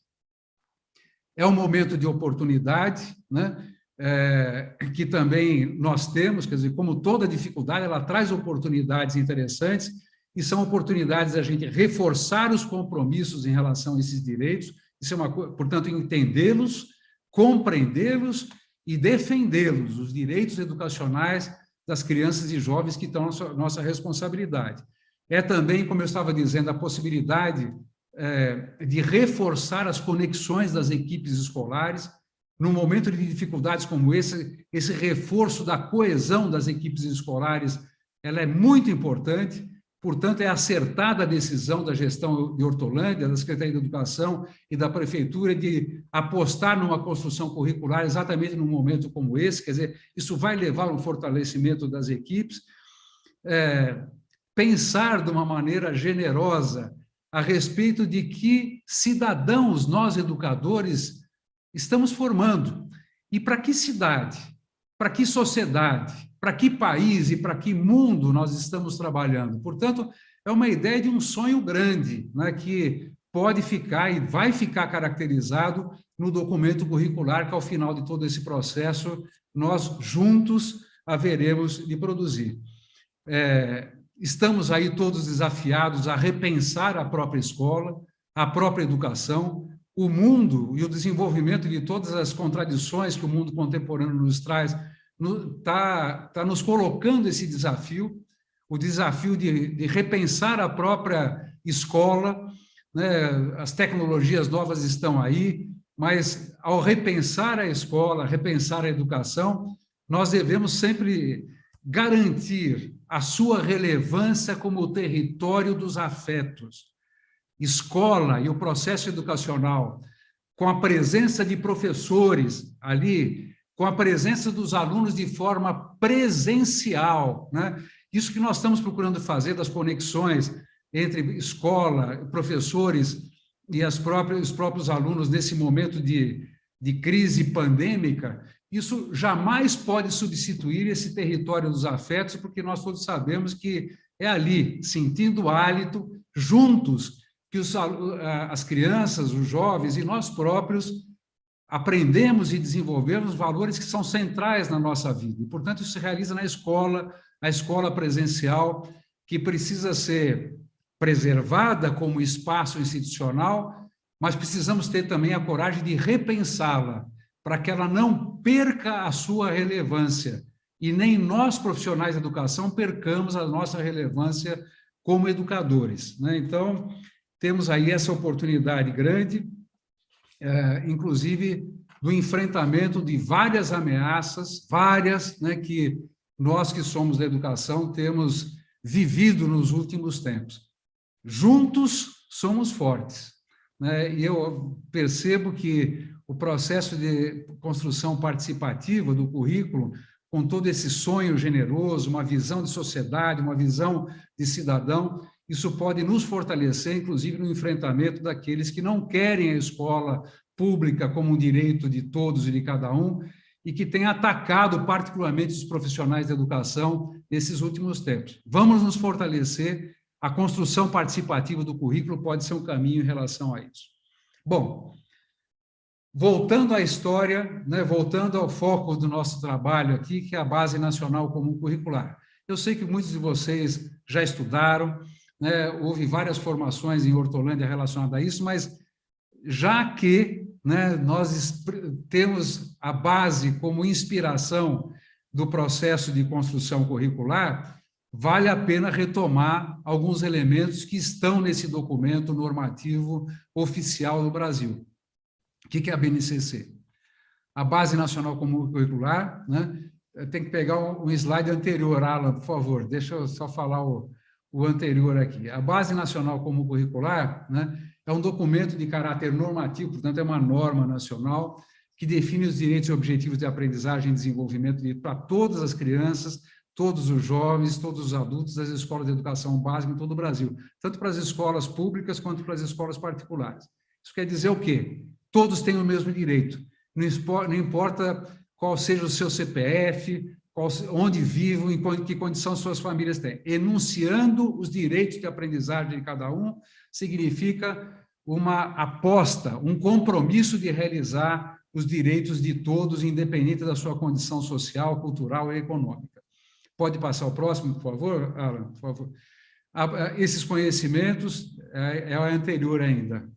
É um momento de oportunidade, né? Que também nós temos, quer dizer, como toda dificuldade, ela traz oportunidades interessantes, e são oportunidades da gente reforçar os compromissos em relação a esses direitos, isso é portanto, entendê-los, compreendê-los e defendê-los, os direitos educacionais das crianças e jovens que estão na nossa responsabilidade. É também, como eu estava dizendo, a possibilidade de reforçar as conexões das equipes escolares. Num momento de dificuldades como esse reforço da coesão das equipes escolares, ela é muito importante. Portanto, é acertada a decisão da gestão de Hortolândia, da Secretaria de Educação e da Prefeitura de apostar numa construção curricular exatamente num momento como esse, quer dizer, isso vai levar a um fortalecimento das equipes, pensar de uma maneira generosa a respeito de que cidadãos nós, educadores, estamos formando, e para que cidade, para que sociedade, para que país e para que mundo nós estamos trabalhando. Portanto, é uma ideia de um sonho grande, né, que pode ficar e vai ficar caracterizado no documento curricular que, ao final de todo esse processo, nós juntos haveremos de produzir. Estamos aí todos desafiados a repensar a própria escola, a própria educação, o mundo e o desenvolvimento de todas as contradições que o mundo contemporâneo nos traz, está nos colocando esse desafio, o desafio de repensar a própria escola, né? As tecnologias novas estão aí, mas ao repensar a escola, repensar a educação, nós devemos sempre garantir a sua relevância como o território dos afetos. Escola e o processo educacional, com a presença de professores ali, com a presença dos alunos de forma presencial, né? Isso que nós estamos procurando fazer, das conexões entre escola, professores e os próprios alunos nesse momento de crise pandêmica, isso jamais pode substituir esse território dos afetos, porque nós todos sabemos que é ali, sentindo o hálito, juntos, que as crianças, os jovens e nós próprios aprendemos e desenvolvemos valores que são centrais na nossa vida. E, portanto, isso se realiza na escola, a escola presencial, que precisa ser preservada como espaço institucional, mas precisamos ter também a coragem de repensá-la, para que ela não perca a sua relevância, e nem nós, profissionais da educação, percamos a nossa relevância como educadores, né? Então, temos aí essa oportunidade grande, inclusive do enfrentamento de várias ameaças, né, que nós que somos da educação temos vivido nos últimos tempos. Juntos somos fortes, né? E eu percebo que o processo de construção participativa do currículo, com todo esse sonho generoso, uma visão de sociedade, uma visão de cidadão, isso pode nos fortalecer, inclusive, no enfrentamento daqueles que não querem a escola pública como um direito de todos e de cada um, e que têm atacado particularmente os profissionais da educação nesses últimos tempos. Vamos nos fortalecer, a construção participativa do currículo pode ser um caminho em relação a isso. Bom, voltando à história, né, voltando ao foco do nosso trabalho aqui, que é a Base Nacional Comum Curricular. Eu sei que muitos de vocês já estudaram, né, houve várias formações em Hortolândia relacionadas a isso, mas já que, né, nós temos a base como inspiração do processo de construção curricular, vale a pena retomar alguns elementos que estão nesse documento normativo oficial do Brasil. O que é a BNCC? A Base Nacional Comum Curricular, né? Tem que pegar um slide anterior, Alan, por favor, deixa eu só falar o o anterior aqui. A Base Nacional Comum Curricular, né, é um documento de caráter normativo, portanto, é uma norma nacional que define os direitos e objetivos de aprendizagem e desenvolvimento para todas as crianças, todos os jovens, todos os adultos das escolas de educação básica em todo o Brasil, tanto para as escolas públicas quanto para as escolas particulares. Isso quer dizer o quê? Todos têm o mesmo direito, não importa qual seja o seu CPF, onde vivam, em que condição suas famílias têm. Enunciando os direitos de aprendizagem de cada um, significa uma aposta, um compromisso de realizar os direitos de todos, independente da sua condição social, cultural e econômica. Pode passar o próximo, por favor, Alan? Por favor. Esses conhecimentos, é anterior ainda.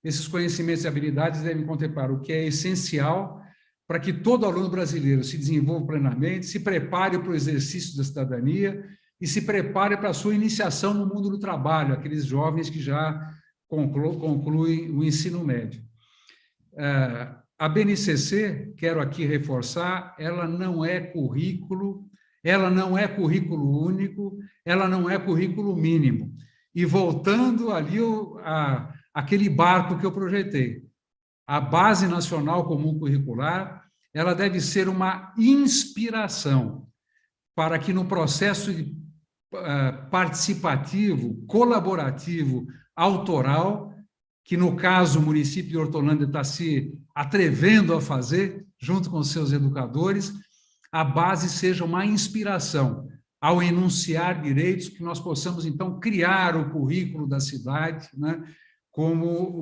Esses conhecimentos e habilidades devem contemplar o que é essencial para que todo aluno brasileiro se desenvolva plenamente, se prepare para o exercício da cidadania e se prepare para a sua iniciação no mundo do trabalho, aqueles jovens que já concluem o ensino médio. A BNCC, quero aqui reforçar, ela não é currículo único, ela não é currículo mínimo. E voltando ali aquele barco que eu projetei, a Base Nacional Comum Curricular, ela deve ser uma inspiração para que no processo participativo, colaborativo, autoral, que no caso o município de Hortolândia está se atrevendo a fazer, junto com seus educadores, a base seja uma inspiração ao enunciar direitos, que nós possamos, então, criar o currículo da cidade, né, como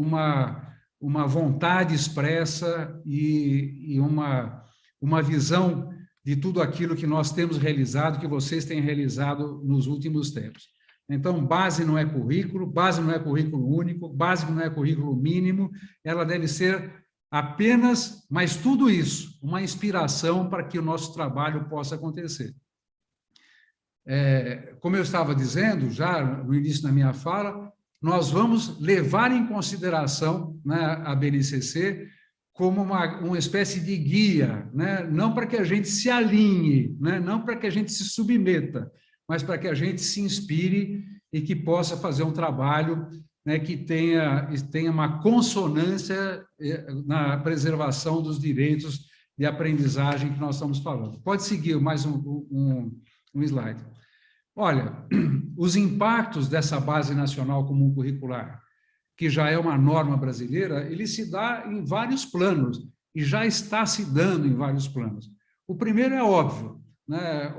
uma vontade expressa e uma visão de tudo aquilo que nós temos realizado, que vocês têm realizado nos últimos tempos. Então, base não é currículo único, base não é currículo mínimo, ela deve ser apenas, mas tudo isso, uma inspiração para que o nosso trabalho possa acontecer. Como eu estava dizendo, já no início da minha fala, nós vamos levar em consideração, né, a BNCC como uma espécie de guia, né, não para que a gente se alinhe, né, não para que a gente se submeta, mas para que a gente se inspire e que possa fazer um trabalho, né, que tenha uma consonância na preservação dos direitos de aprendizagem que nós estamos falando. Pode seguir mais um slide. Olha, os impactos dessa Base Nacional Comum Curricular, que já é uma norma brasileira, ele se dá em vários planos, e já está se dando em vários planos. O primeiro é óbvio, né,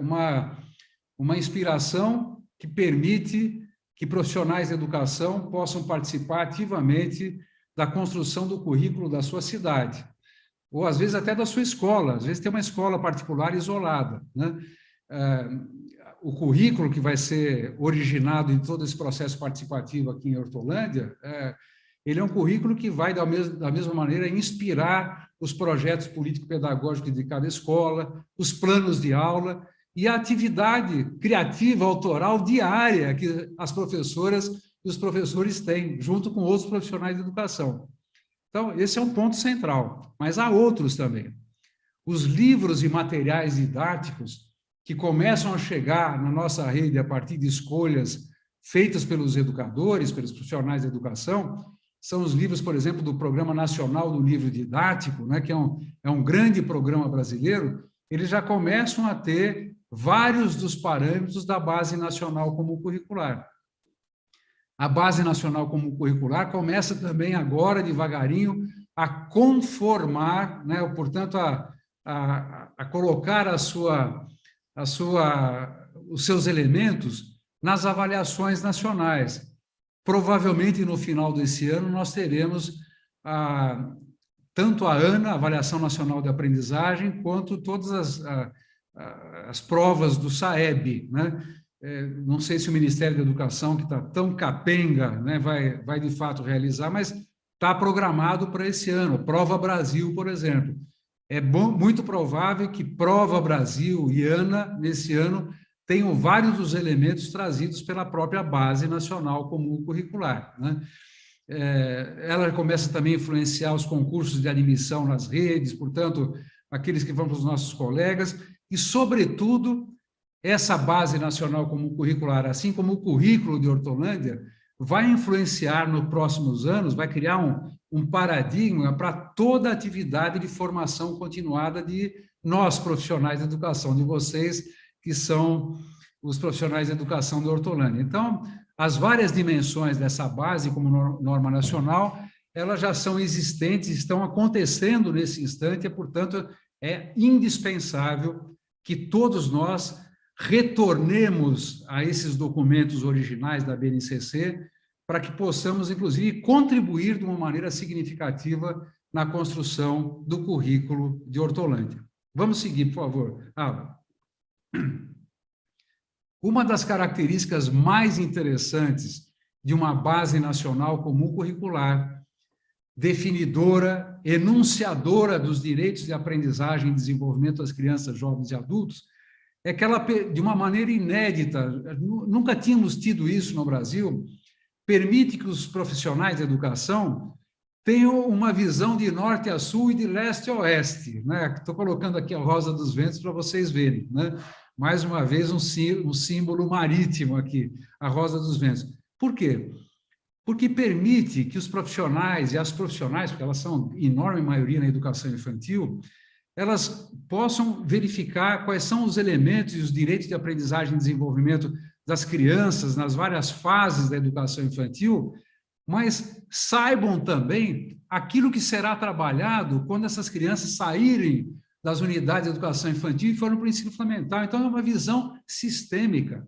uma inspiração que permite que profissionais de educação possam participar ativamente da construção do currículo da sua cidade, ou às vezes até da sua escola, às vezes tem uma escola particular isolada, né? O currículo que vai ser originado em todo esse processo participativo aqui em Hortolândia, ele é um currículo que vai, da mesma maneira, inspirar os projetos político-pedagógicos de cada escola, os planos de aula e a atividade criativa, autoral, diária que as professoras e os professores têm, junto com outros profissionais de educação. Então, esse é um ponto central, mas há outros também. Os livros e materiais didáticos que começam a chegar na nossa rede a partir de escolhas feitas pelos educadores, pelos profissionais de educação, são os livros, por exemplo, do Programa Nacional do Livro Didático, né, que é um grande programa brasileiro. Eles já começam a ter vários dos parâmetros da Base Nacional Comum Curricular. A Base Nacional Comum Curricular começa também agora, devagarinho, a conformar, né, portanto, a colocar os seus elementos nas avaliações nacionais. Provavelmente, no final desse ano, nós teremos tanto a ANA, a Avaliação Nacional de Aprendizagem, quanto todas as provas do SAEB, né? Não sei se o Ministério da Educação, que está tão capenga, né, vai de fato realizar, mas está programado para esse ano. Prova Brasil, por exemplo. É muito provável que Prova Brasil e ANA, nesse ano, tenham vários dos elementos trazidos pela própria Base Nacional Comum Curricular, né? Ela começa também a influenciar os concursos de admissão nas redes, portanto, aqueles que vão para os nossos colegas, e, sobretudo, essa base nacional comum curricular, assim como o currículo de Hortolândia, vai influenciar nos próximos anos, vai criar um paradigma para toda a atividade de formação continuada de nós, profissionais de educação, de vocês, que são os profissionais de educação de Hortolândia. Então, as várias dimensões dessa base como norma nacional, elas já são existentes, estão acontecendo nesse instante, e, portanto, é indispensável que todos nós retornemos a esses documentos originais da BNCC para que possamos, inclusive, contribuir de uma maneira significativa na construção do currículo de Hortolândia. Vamos seguir, por favor. Uma das características mais interessantes de uma base nacional comum curricular, definidora, enunciadora dos direitos de aprendizagem e desenvolvimento das crianças, jovens e adultos, é que ela, de uma maneira inédita, nunca tínhamos tido isso no Brasil, permite que os profissionais de educação tenham uma visão de norte a sul e de leste a oeste, né? Estou colocando aqui a Rosa dos Ventos para vocês verem, né? Mais uma vez um símbolo marítimo aqui, a Rosa dos Ventos. Por quê? Porque permite que os profissionais e as profissionais, porque elas são enorme maioria na educação infantil, elas possam verificar quais são os elementos e os direitos de aprendizagem e desenvolvimento das crianças nas várias fases da educação infantil, mas saibam também aquilo que será trabalhado quando essas crianças saírem das unidades de educação infantil e forem para o ensino fundamental. Então, é uma visão sistêmica,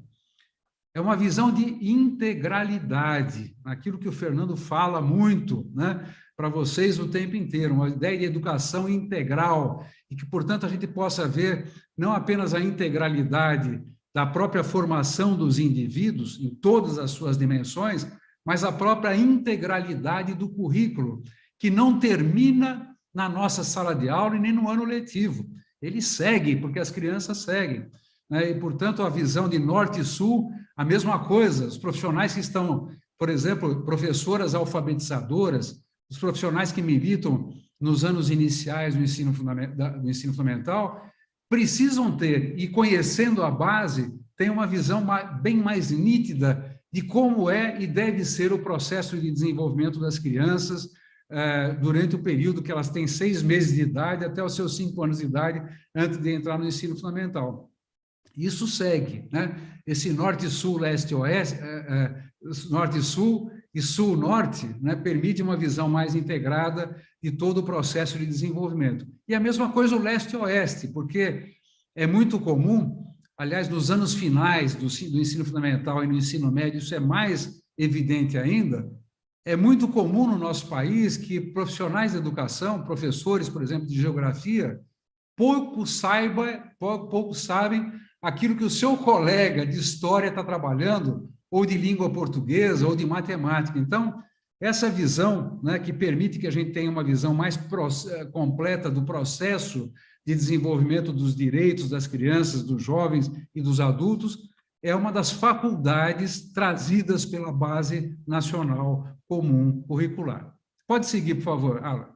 é uma visão de integralidade, aquilo que o Fernando fala muito, né, para vocês o tempo inteiro, uma ideia de educação integral, e que, portanto, a gente possa ver não apenas a integralidade da própria formação dos indivíduos, em todas as suas dimensões, mas a própria integralidade do currículo, que não termina na nossa sala de aula e nem no ano letivo. Ele segue, porque as crianças seguem, né? E, portanto, a visão de norte e sul, a mesma coisa, os profissionais que estão, por exemplo, professoras alfabetizadoras, os profissionais que militam nos anos iniciais do ensino fundamental, precisam ter, e conhecendo a base, tem uma visão bem mais nítida de como é e deve ser o processo de desenvolvimento das crianças durante o período que elas têm 6 meses de idade até os seus 5 anos de idade, antes de entrar no ensino fundamental. Isso segue, né? Esse norte-sul, leste-oeste, norte-sul e sul-norte, né, permite uma visão mais integrada de todo o processo de desenvolvimento. E a mesma coisa o leste-oeste, porque é muito comum, aliás, nos anos finais do ensino fundamental e no ensino médio, isso é mais evidente ainda, é muito comum no nosso país que profissionais de educação, professores, por exemplo, de geografia, pouco sabem aquilo que o seu colega de história está trabalhando, ou de língua portuguesa, ou de matemática. Então, essa visão, né, que permite que a gente tenha uma visão mais completa do processo de desenvolvimento dos direitos das crianças, dos jovens e dos adultos, é uma das faculdades trazidas pela Base Nacional Comum Curricular. Pode seguir, por favor, Alan.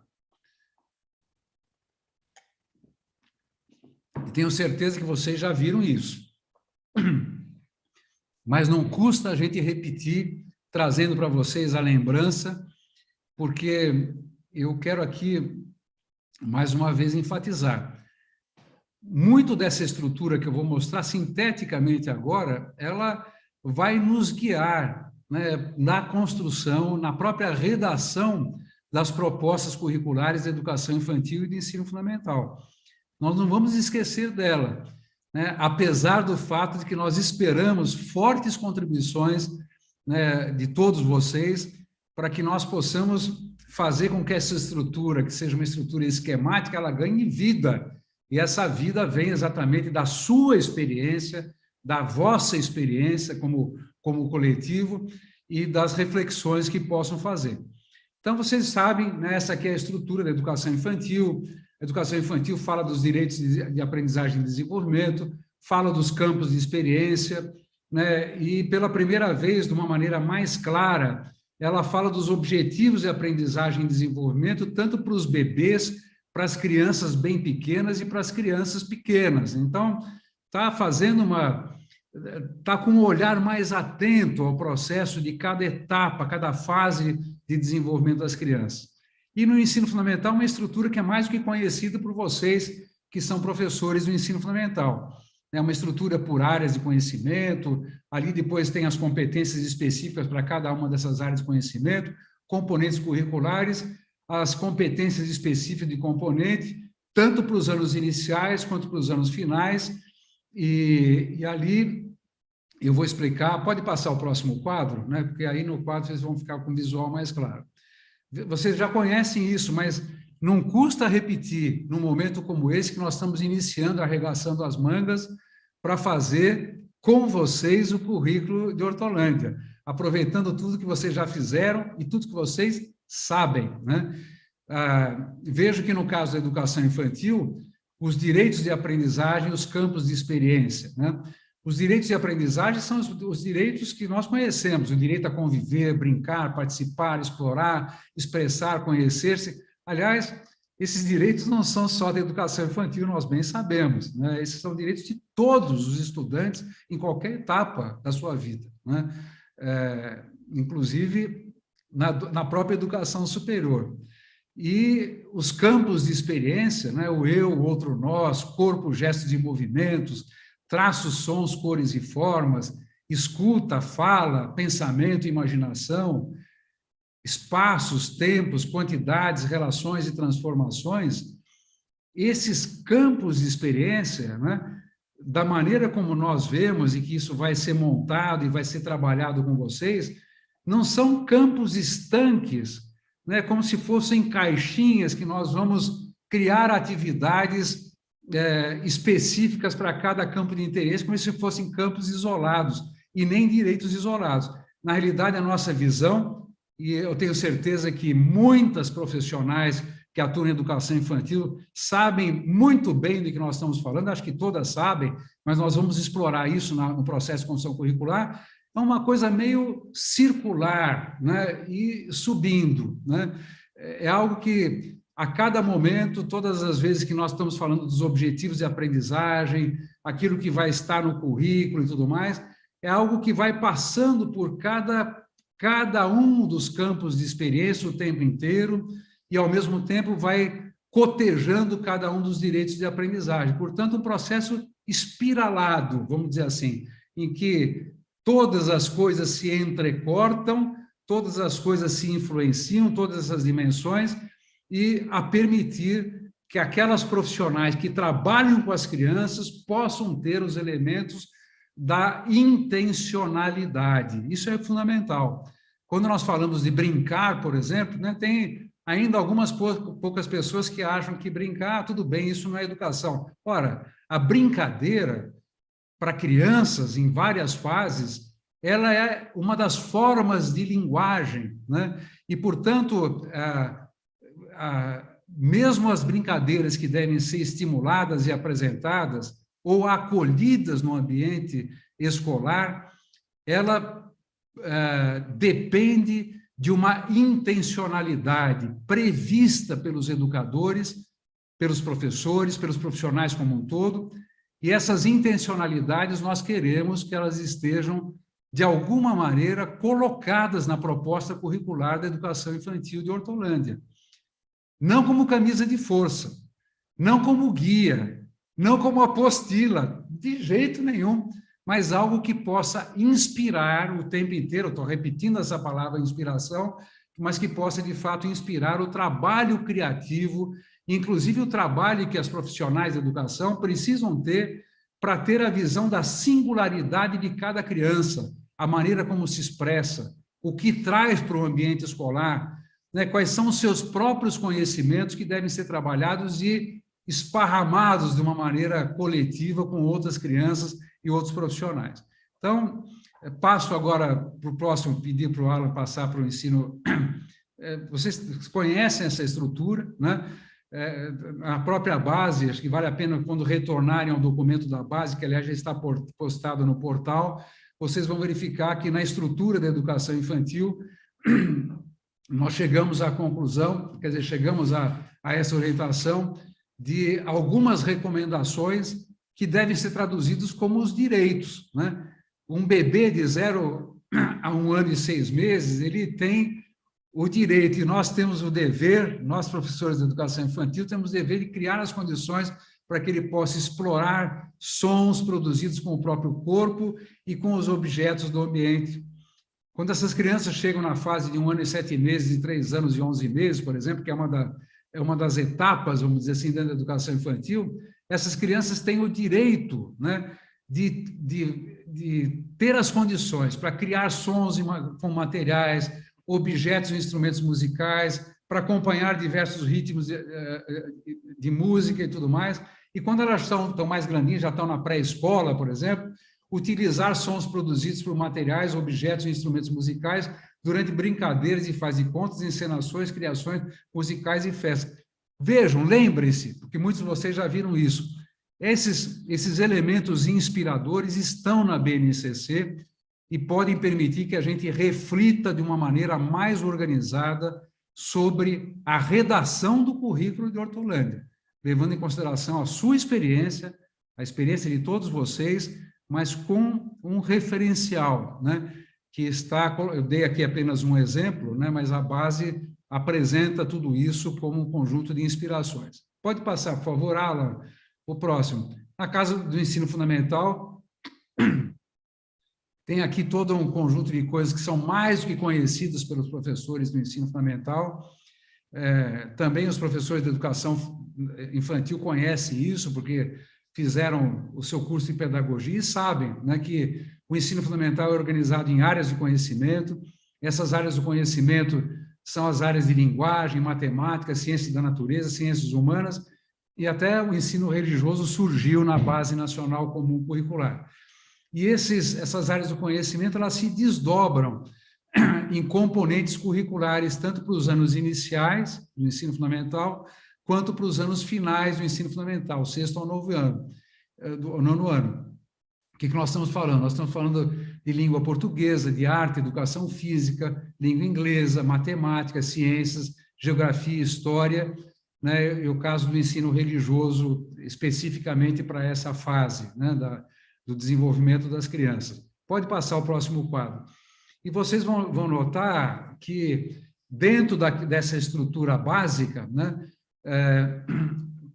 Tenho certeza que vocês já viram isso. Mas não custa a gente repetir, trazendo para vocês a lembrança, porque eu quero aqui, mais uma vez, enfatizar. Muito dessa estrutura que eu vou mostrar sinteticamente agora, ela vai nos guiar, né, na construção, na própria redação das propostas curriculares de educação infantil e de ensino fundamental. Nós não vamos esquecer dela, né, apesar do fato de que nós esperamos fortes contribuições, né, de todos vocês, para que nós possamos fazer com que essa estrutura, que seja uma estrutura esquemática, ela ganhe vida. E essa vida vem exatamente da sua experiência, da vossa experiência como coletivo e das reflexões que possam fazer. Então, vocês sabem, né, essa aqui é a estrutura da educação infantil. A educação infantil fala dos direitos de aprendizagem e desenvolvimento, fala dos campos de experiência, né, e pela primeira vez, de uma maneira mais clara, ela fala dos objetivos de aprendizagem e desenvolvimento, tanto para os bebês, para as crianças bem pequenas e para as crianças pequenas. Então, está com um olhar mais atento ao processo de cada etapa, cada fase de desenvolvimento das crianças. E no ensino fundamental, uma estrutura que é mais do que conhecida por vocês, que são professores do ensino fundamental. É uma estrutura por áreas de conhecimento, ali depois tem as competências específicas para cada uma dessas áreas de conhecimento, componentes curriculares, as competências específicas de componente, tanto para os anos iniciais quanto para os anos finais, e ali eu vou explicar, pode passar o próximo quadro, né? Porque aí no quadro vocês vão ficar com o visual mais claro. Vocês já conhecem isso, mas não custa repetir, num momento como esse, que nós estamos iniciando a arregaçando as mangas para fazer com vocês o currículo de Hortolândia, aproveitando tudo que vocês já fizeram e tudo que vocês sabem, né? Vejo que, no caso da educação infantil, os direitos de aprendizagem, os campos de experiência, né? Os direitos de aprendizagem são os direitos que nós conhecemos, o direito a conviver, brincar, participar, explorar, expressar, conhecer-se. Aliás, esses direitos não são só da educação infantil, nós bem sabemos, né? Esses são direitos de todos os estudantes em qualquer etapa da sua vida, né? Inclusive na própria educação superior. E os campos de experiência, né? O eu, o outro nós, corpo, gestos e movimentos, traços, sons, cores e formas, escuta, fala, pensamento, imaginação, espaços, tempos, quantidades, relações e transformações, esses campos de experiência, né, da maneira como nós vemos e que isso vai ser montado e vai ser trabalhado com vocês, não são campos estanques, né, como se fossem caixinhas que nós vamos criar atividades específicas para cada campo de interesse, como se fossem campos isolados e nem direitos isolados. Na realidade, a nossa visão, e eu tenho certeza que muitas profissionais que atuam em educação infantil sabem muito bem do que nós estamos falando, acho que todas sabem, mas nós vamos explorar isso no processo de construção curricular, é uma coisa meio circular, né, e subindo, né? É algo que, a cada momento, todas as vezes que nós estamos falando dos objetivos de aprendizagem, aquilo que vai estar no currículo e tudo mais, é algo que vai passando por cada um dos campos de experiência o tempo inteiro e, ao mesmo tempo, vai cotejando cada um dos direitos de aprendizagem. Portanto, um processo espiralado, vamos dizer assim, em que todas as coisas se entrecortam, todas as coisas se influenciam, todas essas dimensões, e a permitir que aquelas profissionais que trabalham com as crianças possam ter os elementos da intencionalidade. Isso é fundamental. Quando nós falamos de brincar, por exemplo, né, tem ainda algumas poucas pessoas que acham que brincar, tudo bem, isso não é educação. Ora, a brincadeira para crianças em várias fases, ela é uma das formas de linguagem, né? E, portanto, mesmo as brincadeiras que devem ser estimuladas e apresentadas ou acolhidas no ambiente escolar, ela depende de uma intencionalidade prevista pelos educadores, pelos professores, pelos profissionais como um todo, e essas intencionalidades nós queremos que elas estejam, de alguma maneira, colocadas na proposta curricular da educação infantil de Hortolândia. Não como camisa de força, não como guia, não como apostila, de jeito nenhum, mas algo que possa inspirar o tempo inteiro, estou repetindo essa palavra inspiração, mas que possa, de fato, inspirar o trabalho criativo, inclusive o trabalho que as profissionais da educação precisam ter para ter a visão da singularidade de cada criança, a maneira como se expressa, o que traz para o ambiente escolar, né, quais são os seus próprios conhecimentos que devem ser trabalhados e esparramados de uma maneira coletiva com outras crianças e outros profissionais. Então, passo agora para o próximo, pedir para o Alan passar para o ensino. Vocês conhecem essa estrutura, né? A própria base, acho que vale a pena, quando retornarem ao documento da base, que, aliás, já está postado no portal, vocês vão verificar que, na estrutura da educação infantil, nós chegamos à conclusão, quer dizer, chegamos a essa orientação de algumas recomendações que devem ser traduzidos como os direitos, né? Um bebê de 0 a 1 ano e 6 meses, ele tem o direito, e nós temos o dever, nós professores de educação infantil, temos o dever de criar as condições para que ele possa explorar sons produzidos com o próprio corpo e com os objetos do ambiente. Quando essas crianças chegam na fase de 1 ano e 7 meses, de 3 anos e 11 meses, por exemplo, que é uma das etapas, vamos dizer assim, dentro da educação infantil, essas crianças têm o direito, né, de ter as condições para criar sons com materiais, objetos e instrumentos musicais, para acompanhar diversos ritmos de música e tudo mais. E quando elas estão mais grandinhas, já estão na pré-escola, por exemplo, utilizar sons produzidos por materiais, objetos e instrumentos musicais durante brincadeiras e faz de contas, encenações, criações musicais e festas. Vejam, lembrem-se, porque muitos de vocês já viram isso, esses elementos inspiradores estão na BNCC e podem permitir que a gente reflita de uma maneira mais organizada sobre a redação do currículo de Hortolândia, levando em consideração a sua experiência, a experiência de todos vocês, mas com um referencial, né, que está, eu dei aqui apenas um exemplo, né, mas a base apresenta tudo isso como um conjunto de inspirações. Pode passar, por favor, Alan, o próximo. Na Casa do Ensino Fundamental, tem aqui todo um conjunto de coisas que são mais do que conhecidas pelos professores do ensino fundamental. Também os professores de educação infantil conhecem isso, porque fizeram o seu curso de pedagogia e sabem, né, que o ensino fundamental é organizado em áreas de conhecimento. Essas áreas do conhecimento são as áreas de linguagem, matemática, ciências da natureza, ciências humanas, e até o ensino religioso surgiu na Base Nacional Comum Curricular. E essas áreas do conhecimento, elas se desdobram em componentes curriculares, tanto para os anos iniciais do ensino fundamental, quanto para os anos finais do ensino fundamental, 6º ao 9º ano, do 9º ano. O que nós estamos falando? Nós estamos falando de língua portuguesa, de arte, educação física, língua inglesa, matemática, ciências, geografia, história, né, e o caso do ensino religioso, especificamente para essa fase, né, do desenvolvimento das crianças. Pode passar o próximo quadro. E vocês vão notar que, dentro dessa estrutura básica, né,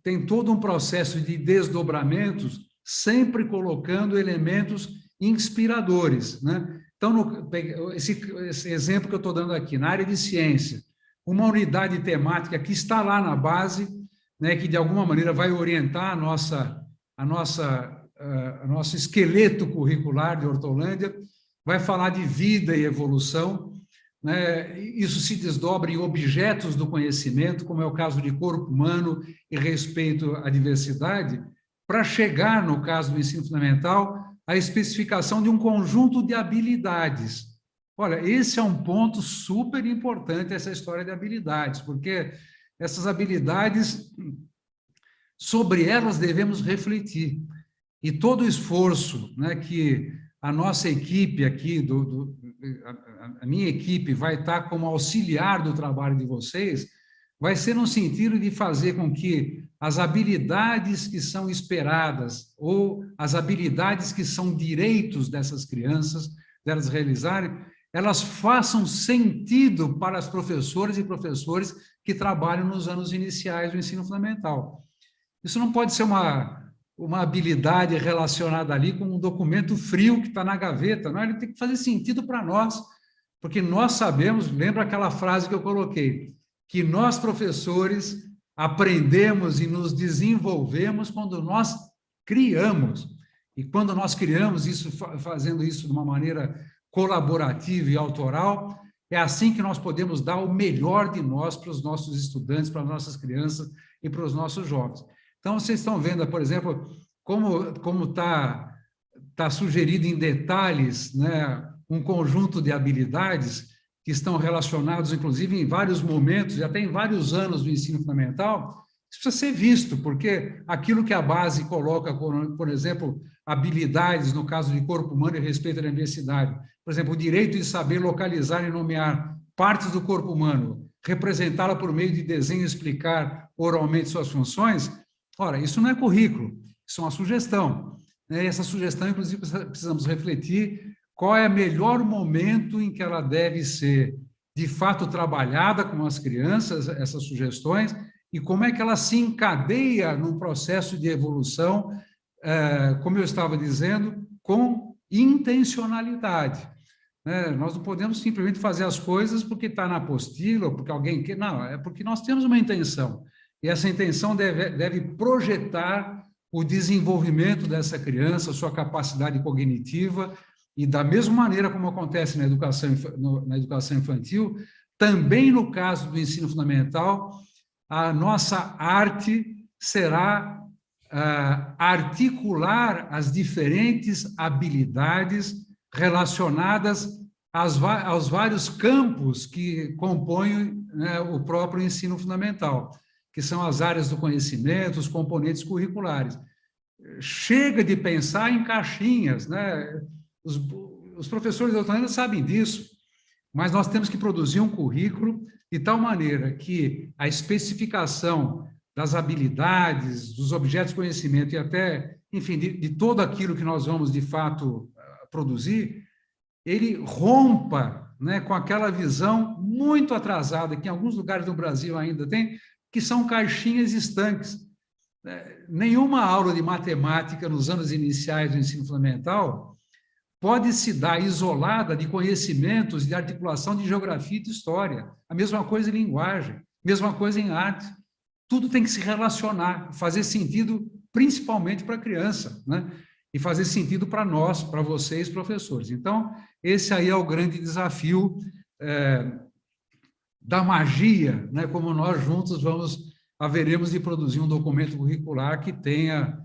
tem todo um processo de desdobramentos, sempre colocando elementos inspiradores, né? Então, esse exemplo que eu estou dando aqui, na área de ciência, uma unidade temática que está lá na base, né, que de alguma maneira vai orientar nosso esqueleto curricular de Hortolândia, vai falar de vida e evolução, né? Isso se desdobra em objetos do conhecimento, como é o caso de corpo humano e respeito à diversidade, para chegar, no caso do ensino fundamental, à especificação de um conjunto de habilidades. Olha, esse é um ponto super importante, essa história de habilidades, porque essas habilidades, sobre elas devemos refletir. E todo o esforço, né, que a nossa equipe aqui, a minha equipe vai estar como auxiliar do trabalho de vocês, vai ser no sentido de fazer com que as habilidades que são esperadas ou as habilidades que são direitos dessas crianças, delas realizarem, elas façam sentido para as professoras e professores que trabalham nos anos iniciais do ensino fundamental. Isso não pode ser uma habilidade relacionada ali com um documento frio que está na gaveta, não, ele tem que fazer sentido para nós, porque nós sabemos, lembra aquela frase que eu coloquei, que nós, professores, aprendemos e nos desenvolvemos quando nós criamos. E quando nós criamos isso, fazendo isso de uma maneira colaborativa e autoral, é assim que nós podemos dar o melhor de nós para os nossos estudantes, para as nossas crianças e para os nossos jovens. Então, vocês estão vendo, por exemplo, como está sugerido em detalhes, né, um conjunto de habilidades que estão relacionados, inclusive, em vários momentos, e até em vários anos do ensino fundamental. Isso precisa ser visto, porque aquilo que a base coloca, por exemplo, habilidades, no caso de corpo humano e respeito à diversidade, por exemplo, o direito de saber localizar e nomear partes do corpo humano, representá-la por meio de desenho e explicar oralmente suas funções. Ora, isso não é currículo, Isso é uma sugestão, né? E essa sugestão, inclusive, precisamos refletir qual é o melhor momento em que ela deve ser, de fato, trabalhada com as crianças, essas sugestões, e como é que ela se encadeia num processo de evolução, como eu estava dizendo, com intencionalidade. Nós não podemos simplesmente fazer as coisas porque está na apostila, ou porque alguém quer. Não, é porque nós temos uma intenção. E essa intenção deve projetar o desenvolvimento dessa criança, sua capacidade cognitiva, e da mesma maneira como acontece na educação infantil, também no caso do ensino fundamental, a nossa arte será articular as diferentes habilidades relacionadas aos vários campos que compõem, né, o próprio ensino fundamental, que são as áreas do conhecimento, os componentes curriculares. Chega de pensar em caixinhas, né? Os professores de doutorado sabem disso, mas nós temos que produzir um currículo de tal maneira que a especificação das habilidades, dos objetos de conhecimento e até, enfim, de tudo aquilo que nós vamos, de fato, produzir, ele rompa, né, com aquela visão muito atrasada, que em alguns lugares do Brasil ainda tem, que são caixinhas estanques. Nenhuma aula de matemática nos anos iniciais do ensino fundamental pode se dar isolada de conhecimentos de articulação de geografia e de história. A mesma coisa em linguagem, mesma coisa em arte. Tudo tem que se relacionar, fazer sentido principalmente para a criança, né? E fazer sentido para nós, para vocês, professores. Então, esse aí é o grande desafio da magia, né? Como nós juntos haveremos de produzir um documento curricular que tenha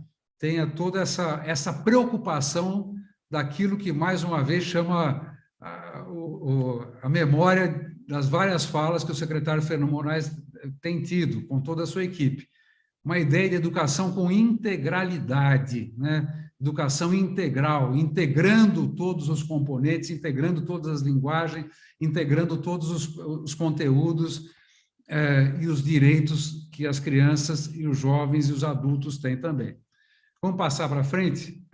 toda essa preocupação daquilo que, mais uma vez, chama a memória das várias falas que o secretário Fernando Moraes tem tido com toda a sua equipe. Uma ideia de educação com integralidade, né? Educação integral, integrando todos os componentes, integrando todas as linguagens, integrando todos os conteúdos e os direitos que as crianças e os jovens e os adultos têm também. Vamos passar para frente?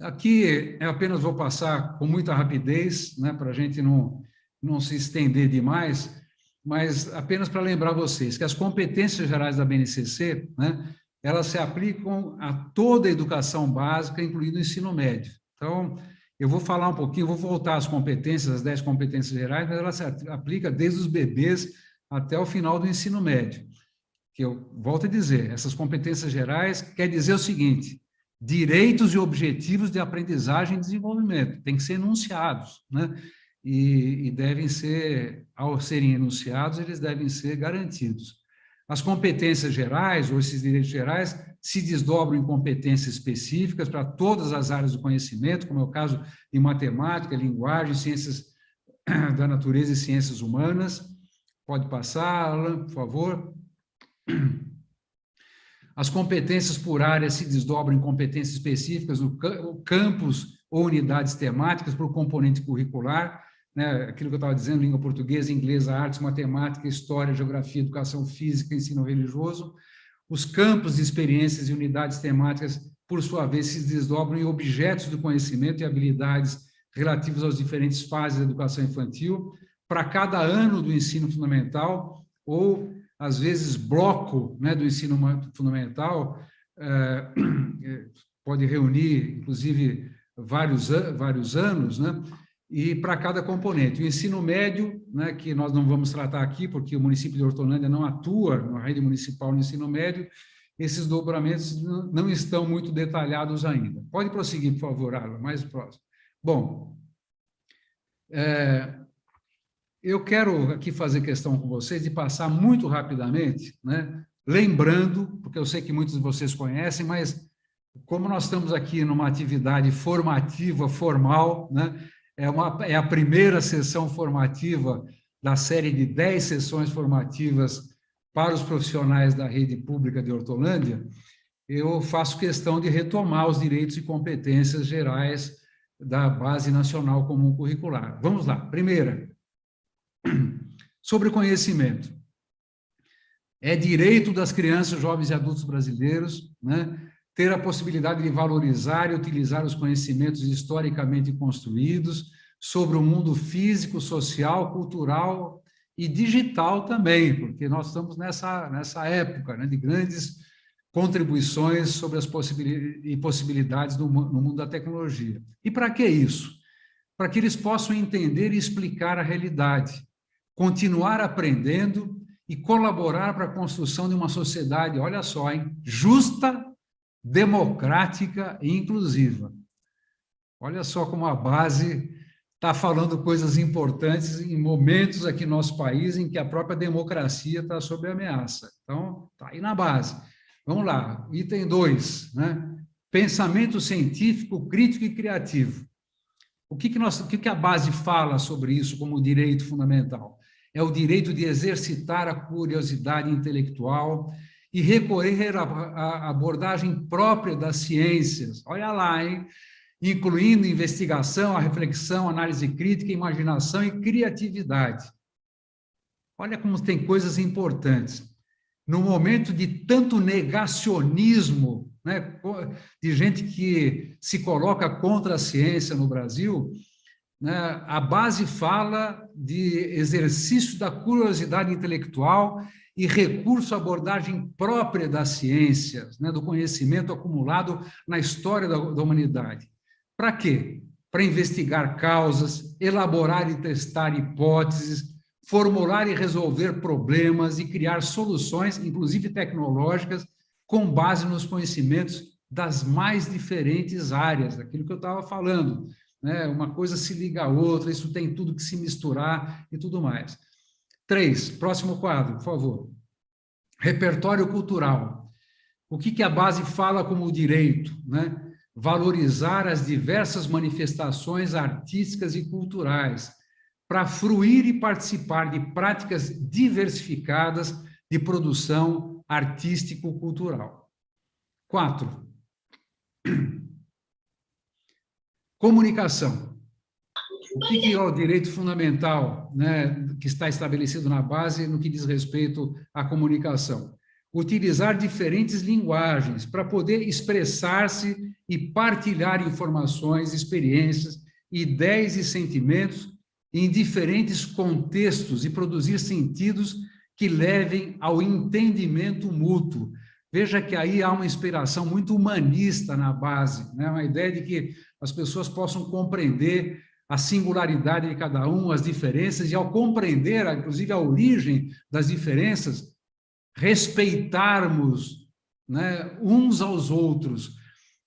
Aqui eu apenas vou passar com muita rapidez, né, para a gente não se estender demais, mas apenas para lembrar vocês que as competências gerais da BNCC, né, elas se aplicam a toda a educação básica, incluindo o ensino médio. Então, eu vou falar um pouquinho, vou voltar às competências, as 10 competências gerais, mas ela se aplica desde os bebês até o final do ensino médio. Que eu volto a dizer, essas competências gerais quer dizer o seguinte: direitos e objetivos de aprendizagem e desenvolvimento, têm que ser enunciados, né? E devem ser, ao serem enunciados, eles devem ser garantidos. As competências gerais, ou esses direitos gerais, se desdobram em competências específicas para todas as áreas do conhecimento, como é o caso de matemática, linguagem, ciências da natureza e ciências humanas. Pode passar, Alan, por favor. As competências por área se desdobram em competências específicas no campus ou unidades temáticas para o componente curricular, né? Aquilo que eu estava dizendo, língua portuguesa, inglesa, artes, matemática, história, geografia, educação física, ensino religioso. Os campos de experiências e unidades temáticas, por sua vez, se desdobram em objetos do conhecimento e habilidades relativos às diferentes fases da educação infantil, para cada ano do ensino fundamental, ou, às vezes, bloco, né, do ensino fundamental, pode reunir, inclusive, vários anos, né? E para cada componente. O ensino médio, né, que nós não vamos tratar aqui, porque o município de Hortolândia não atua na rede municipal no ensino médio, esses dobramentos não estão muito detalhados ainda. Pode prosseguir, por favor, Alan, mais próximo. Bom, eu quero aqui fazer questão com vocês de passar muito rapidamente, né, lembrando, porque eu sei que muitos de vocês conhecem, mas como nós estamos aqui numa atividade formativa, formal, né, é a primeira sessão formativa da série de 10 sessões formativas para os profissionais da rede pública de Hortolândia, eu faço questão de retomar os direitos e competências gerais da Base Nacional Comum Curricular. Vamos lá. Primeira, sobre conhecimento. É direito das crianças, jovens e adultos brasileiros, né, ter a possibilidade de valorizar e utilizar os conhecimentos historicamente construídos sobre o mundo físico, social, cultural e digital também, porque nós estamos nessa época, né, de grandes contribuições sobre as possibilidades no mundo da tecnologia. E para que isso? Para que eles possam entender e explicar a realidade, continuar aprendendo e colaborar para a construção de uma sociedade, olha só, hein, justa, democrática e inclusiva. Olha só como a base está falando coisas importantes em momentos aqui no nosso país em que a própria democracia está sob ameaça. Então, está aí na base. Vamos lá, item 2, né? Pensamento científico, crítico e criativo. O que a base fala sobre isso como direito fundamental? É o direito de exercitar a curiosidade intelectual e recorrer à abordagem própria das ciências. Olha lá, hein? Incluindo investigação, a reflexão, análise crítica, imaginação e criatividade. Olha como tem coisas importantes. No momento de tanto negacionismo, né, de gente que se coloca contra a ciência no Brasil, né, a base fala de exercício da curiosidade intelectual e recurso à abordagem própria das ciências, né, do conhecimento acumulado na história da humanidade. Para quê? Para investigar causas, elaborar e testar hipóteses, formular e resolver problemas e criar soluções, inclusive tecnológicas, com base nos conhecimentos das mais diferentes áreas, daquilo que eu estava falando, né? Uma coisa se liga à outra, isso tem tudo que se misturar e tudo mais. 3, próximo quadro, por favor. Repertório cultural. O que a base fala como direito, né? Valorizar as diversas manifestações artísticas e culturais, para fruir e participar de práticas diversificadas de produção artístico-cultural. 4. Comunicação. O que é o direito fundamental, né, que está estabelecido na base no que diz respeito à comunicação? Utilizar diferentes linguagens para poder expressar-se e partilhar informações, experiências, ideias e sentimentos em diferentes contextos e produzir sentidos que levem ao entendimento mútuo. Veja que aí há uma inspiração muito humanista na base, né? Uma ideia de que as pessoas possam compreender a singularidade de cada um, as diferenças, e ao compreender, inclusive, a origem das diferenças, respeitarmos, né, uns aos outros.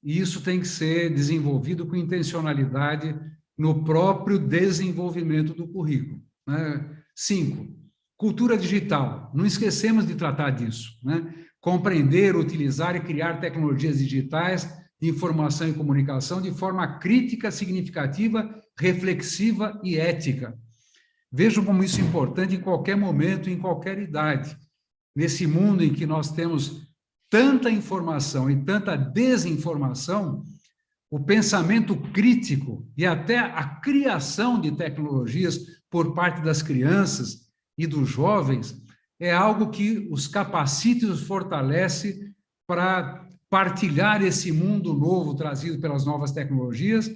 E isso tem que ser desenvolvido com intencionalidade no próprio desenvolvimento do currículo. 5, cultura digital. Não esquecemos de tratar disso, né? Compreender, utilizar e criar tecnologias digitais de informação e comunicação de forma crítica, significativa, reflexiva e ética. Vejam como isso é importante em qualquer momento, em qualquer idade. Nesse mundo em que nós temos tanta informação e tanta desinformação, o pensamento crítico e até a criação de tecnologias por parte das crianças e dos jovens é algo que os capacita e os fortalece para partilhar esse mundo novo trazido pelas novas tecnologias,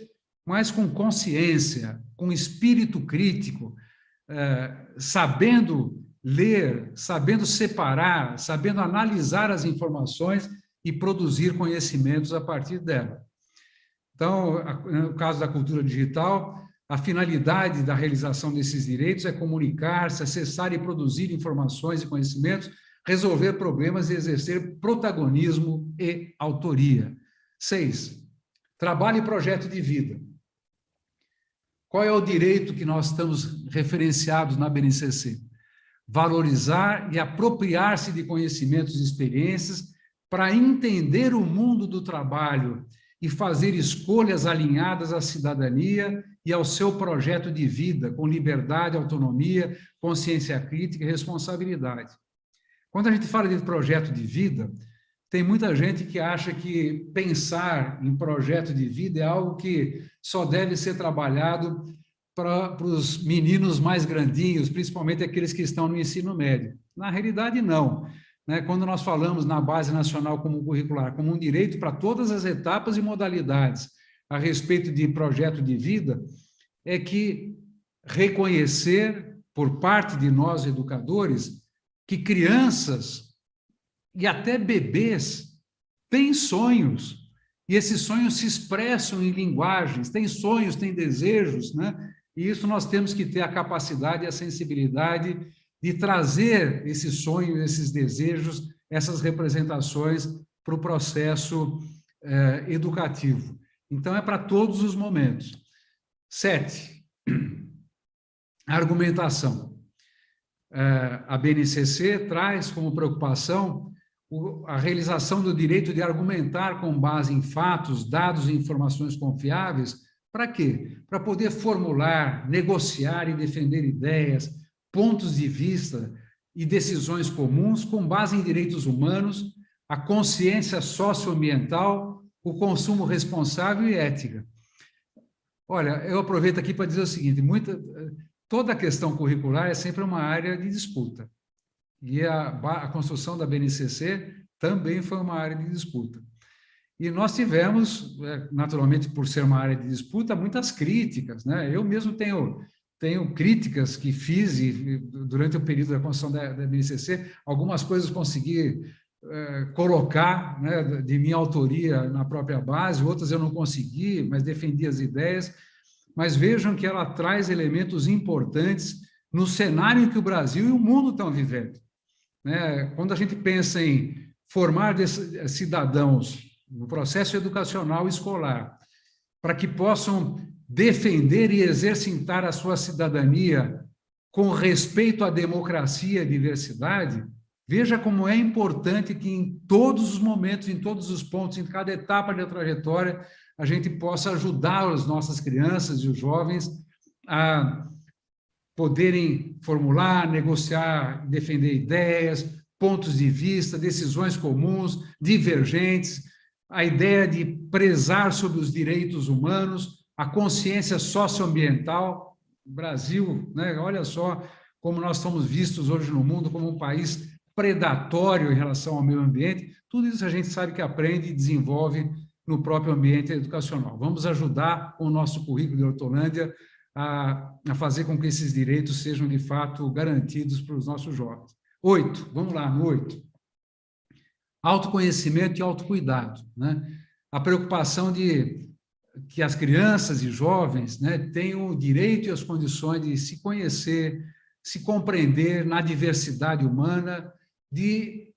mas com consciência, com espírito crítico, sabendo ler, sabendo separar, sabendo analisar as informações e produzir conhecimentos a partir dela. Então, no caso da cultura digital, a finalidade da realização desses direitos é comunicar-se, acessar e produzir informações e conhecimentos, resolver problemas e exercer protagonismo e autoria. 6, trabalho e projeto de vida. Qual é o direito que nós estamos referenciados na BNCC? Valorizar e apropriar-se de conhecimentos e experiências para entender o mundo do trabalho e fazer escolhas alinhadas à cidadania e ao seu projeto de vida, com liberdade, autonomia, consciência crítica e responsabilidade. Quando a gente fala de projeto de vida, tem muita gente que acha que pensar em projeto de vida é algo que só deve ser trabalhado para os meninos mais grandinhos, principalmente aqueles que estão no ensino médio. Na realidade, não. né, quando nós falamos na Base Nacional Comum Curricular como um direito para todas as etapas e modalidades a respeito de projeto de vida, é que reconhecer por parte de nós educadores que crianças e até bebês têm sonhos, e esses sonhos se expressam em linguagens, têm sonhos, têm desejos, né? E isso nós temos que ter a capacidade e a sensibilidade de trazer esses sonhos, esses desejos, essas representações para o processo educativo. Então, é para todos os momentos. 7. Argumentação. A BNCC traz como preocupação a realização do direito de argumentar com base em fatos, dados e informações confiáveis. Para quê? Para poder formular, negociar e defender ideias, pontos de vista e decisões comuns com base em direitos humanos, a consciência socioambiental, o consumo responsável e ética. Olha, eu aproveito aqui para dizer o seguinte, toda a questão curricular é sempre uma área de disputa. E a construção da BNCC também foi uma área de disputa. E nós tivemos, naturalmente, por ser uma área de disputa, muitas críticas, né? Eu mesmo tenho críticas que fiz durante o período da construção da BNCC, algumas coisas consegui colocar, né, de minha autoria na própria base, outras eu não consegui, mas defendi as ideias. Mas vejam que ela traz elementos importantes no cenário em que o Brasil e o mundo estão vivendo. Né? Quando a gente pensa em formar cidadãos no processo educacional escolar, para que possam defender e exercitar a sua cidadania com respeito à democracia e diversidade, veja como é importante que em todos os momentos, em todos os pontos, em cada etapa da trajetória, a gente possa ajudar as nossas crianças e os jovens a poderem formular, negociar, defender ideias, pontos de vista, decisões comuns, divergentes, a ideia de prezar sobre os direitos humanos, a consciência socioambiental. O Brasil, né, olha só como nós somos vistos hoje no mundo como um país predatório em relação ao meio ambiente. Tudo isso a gente sabe que aprende e desenvolve no próprio ambiente educacional. Vamos ajudar com o nosso currículo de Hortolândia a fazer com que esses direitos sejam, de fato, garantidos para os nossos jovens. 8, vamos lá, no 8. Autoconhecimento e autocuidado, né? A preocupação de que as crianças e jovens, né, tenham o direito e as condições de se conhecer, se compreender na diversidade humana, de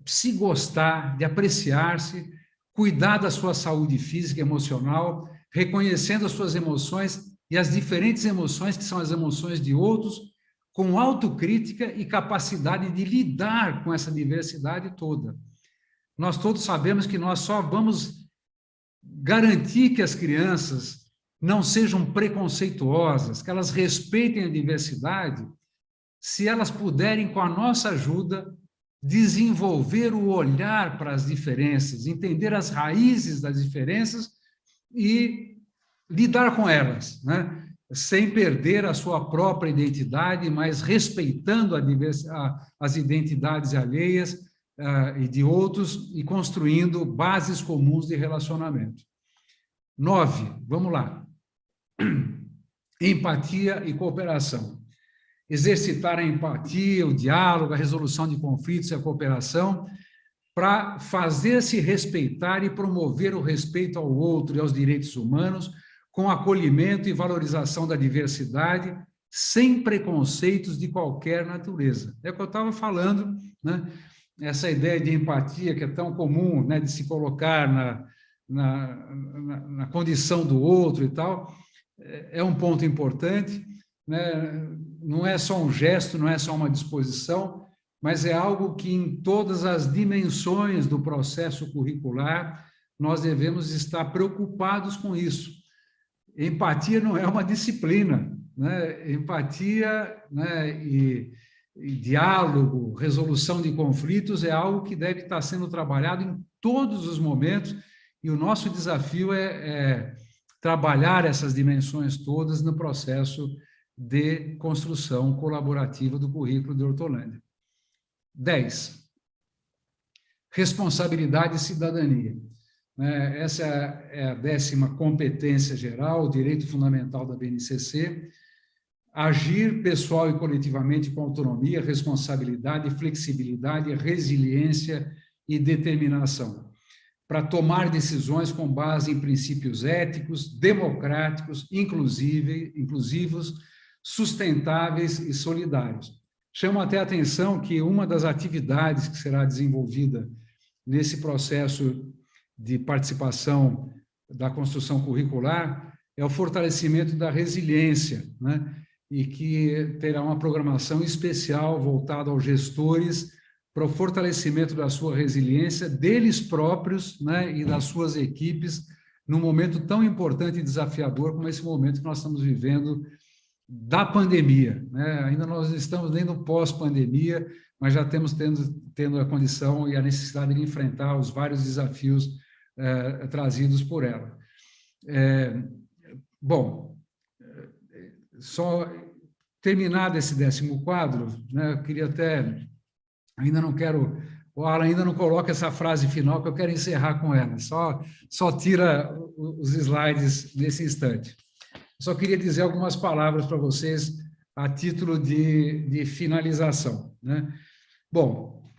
se gostar, de apreciar-se, cuidar da sua saúde física e emocional, reconhecendo as suas emoções e as diferentes emoções que são as emoções de outros, com autocrítica e capacidade de lidar com essa diversidade toda. Nós todos sabemos que nós só vamos garantir que as crianças não sejam preconceituosas, que elas respeitem a diversidade, se elas puderem, com a nossa ajuda, desenvolver o olhar para as diferenças, entender as raízes das diferenças e lidar com elas, né? Sem perder a sua própria identidade, mas respeitando as identidades alheias e de outros e construindo bases comuns de relacionamento. 9, vamos lá. Empatia e cooperação. Exercitar a empatia, o diálogo, a resolução de conflitos e a cooperação para fazer-se respeitar e promover o respeito ao outro e aos direitos humanos com acolhimento e valorização da diversidade, sem preconceitos de qualquer natureza. É o que eu estava falando, né? Essa ideia de empatia que é tão comum, né, de se colocar na condição do outro e tal, é um ponto importante, né? Não é só um gesto, não é só uma disposição, mas é algo que em todas as dimensões do processo curricular nós devemos estar preocupados com isso. Empatia não é uma disciplina, né? Empatia, né, e diálogo, resolução de conflitos é algo que deve estar sendo trabalhado em todos os momentos, e o nosso desafio é trabalhar essas dimensões todas no processo de construção colaborativa do currículo de Hortolândia. 10. responsabilidade e cidadania. Essa é a 10ª competência geral, o direito fundamental da BNCC, agir pessoal e coletivamente com autonomia, responsabilidade, flexibilidade, resiliência e determinação, para tomar decisões com base em princípios éticos, democráticos, inclusivos, sustentáveis e solidários. Chamo até a atenção que uma das atividades que será desenvolvida nesse processo de participação da construção curricular é o fortalecimento da resiliência, né? E que terá uma programação especial voltada aos gestores para o fortalecimento da sua resiliência, deles próprios, né, e das suas equipes, num momento tão importante e desafiador como esse momento que nós estamos vivendo da pandemia, né? Ainda nós estamos nem no pós-pandemia, mas já temos tendo a condição e a necessidade de enfrentar os vários desafios trazidos por ela. Bom, só terminado esse 10º quadro, né, eu queria até, ainda não quero, o Alan ainda não coloca essa frase final, que eu quero encerrar com ela, só tira os slides nesse instante. Só queria dizer algumas palavras para vocês a título de finalização, né? Bom,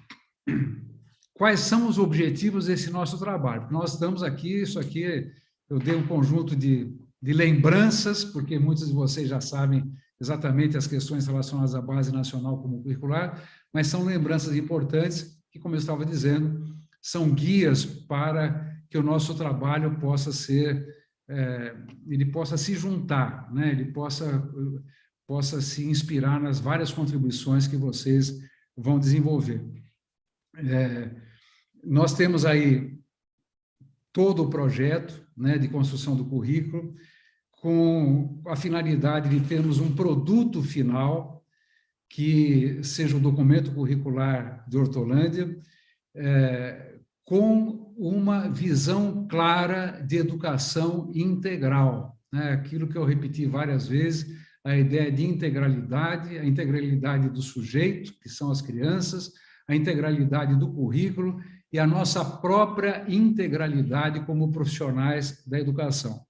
quais são os objetivos desse nosso trabalho? Nós estamos aqui, isso aqui, eu dei um conjunto de lembranças, porque muitos de vocês já sabem exatamente as questões relacionadas à Base Nacional Comum Curricular, mas são lembranças importantes que, como eu estava dizendo, são guias para que o nosso trabalho possa ser, ele possa se juntar, né? Ele possa se inspirar nas várias contribuições que vocês vão desenvolver. Nós temos aí todo o projeto, né, de construção do currículo, com a finalidade de termos um produto final que seja o documento curricular de Hortolândia, com uma visão clara de educação integral, né? Aquilo que eu repeti várias vezes, a ideia de integralidade, a integralidade do sujeito, que são as crianças, a integralidade do currículo e a nossa própria integralidade como profissionais da educação.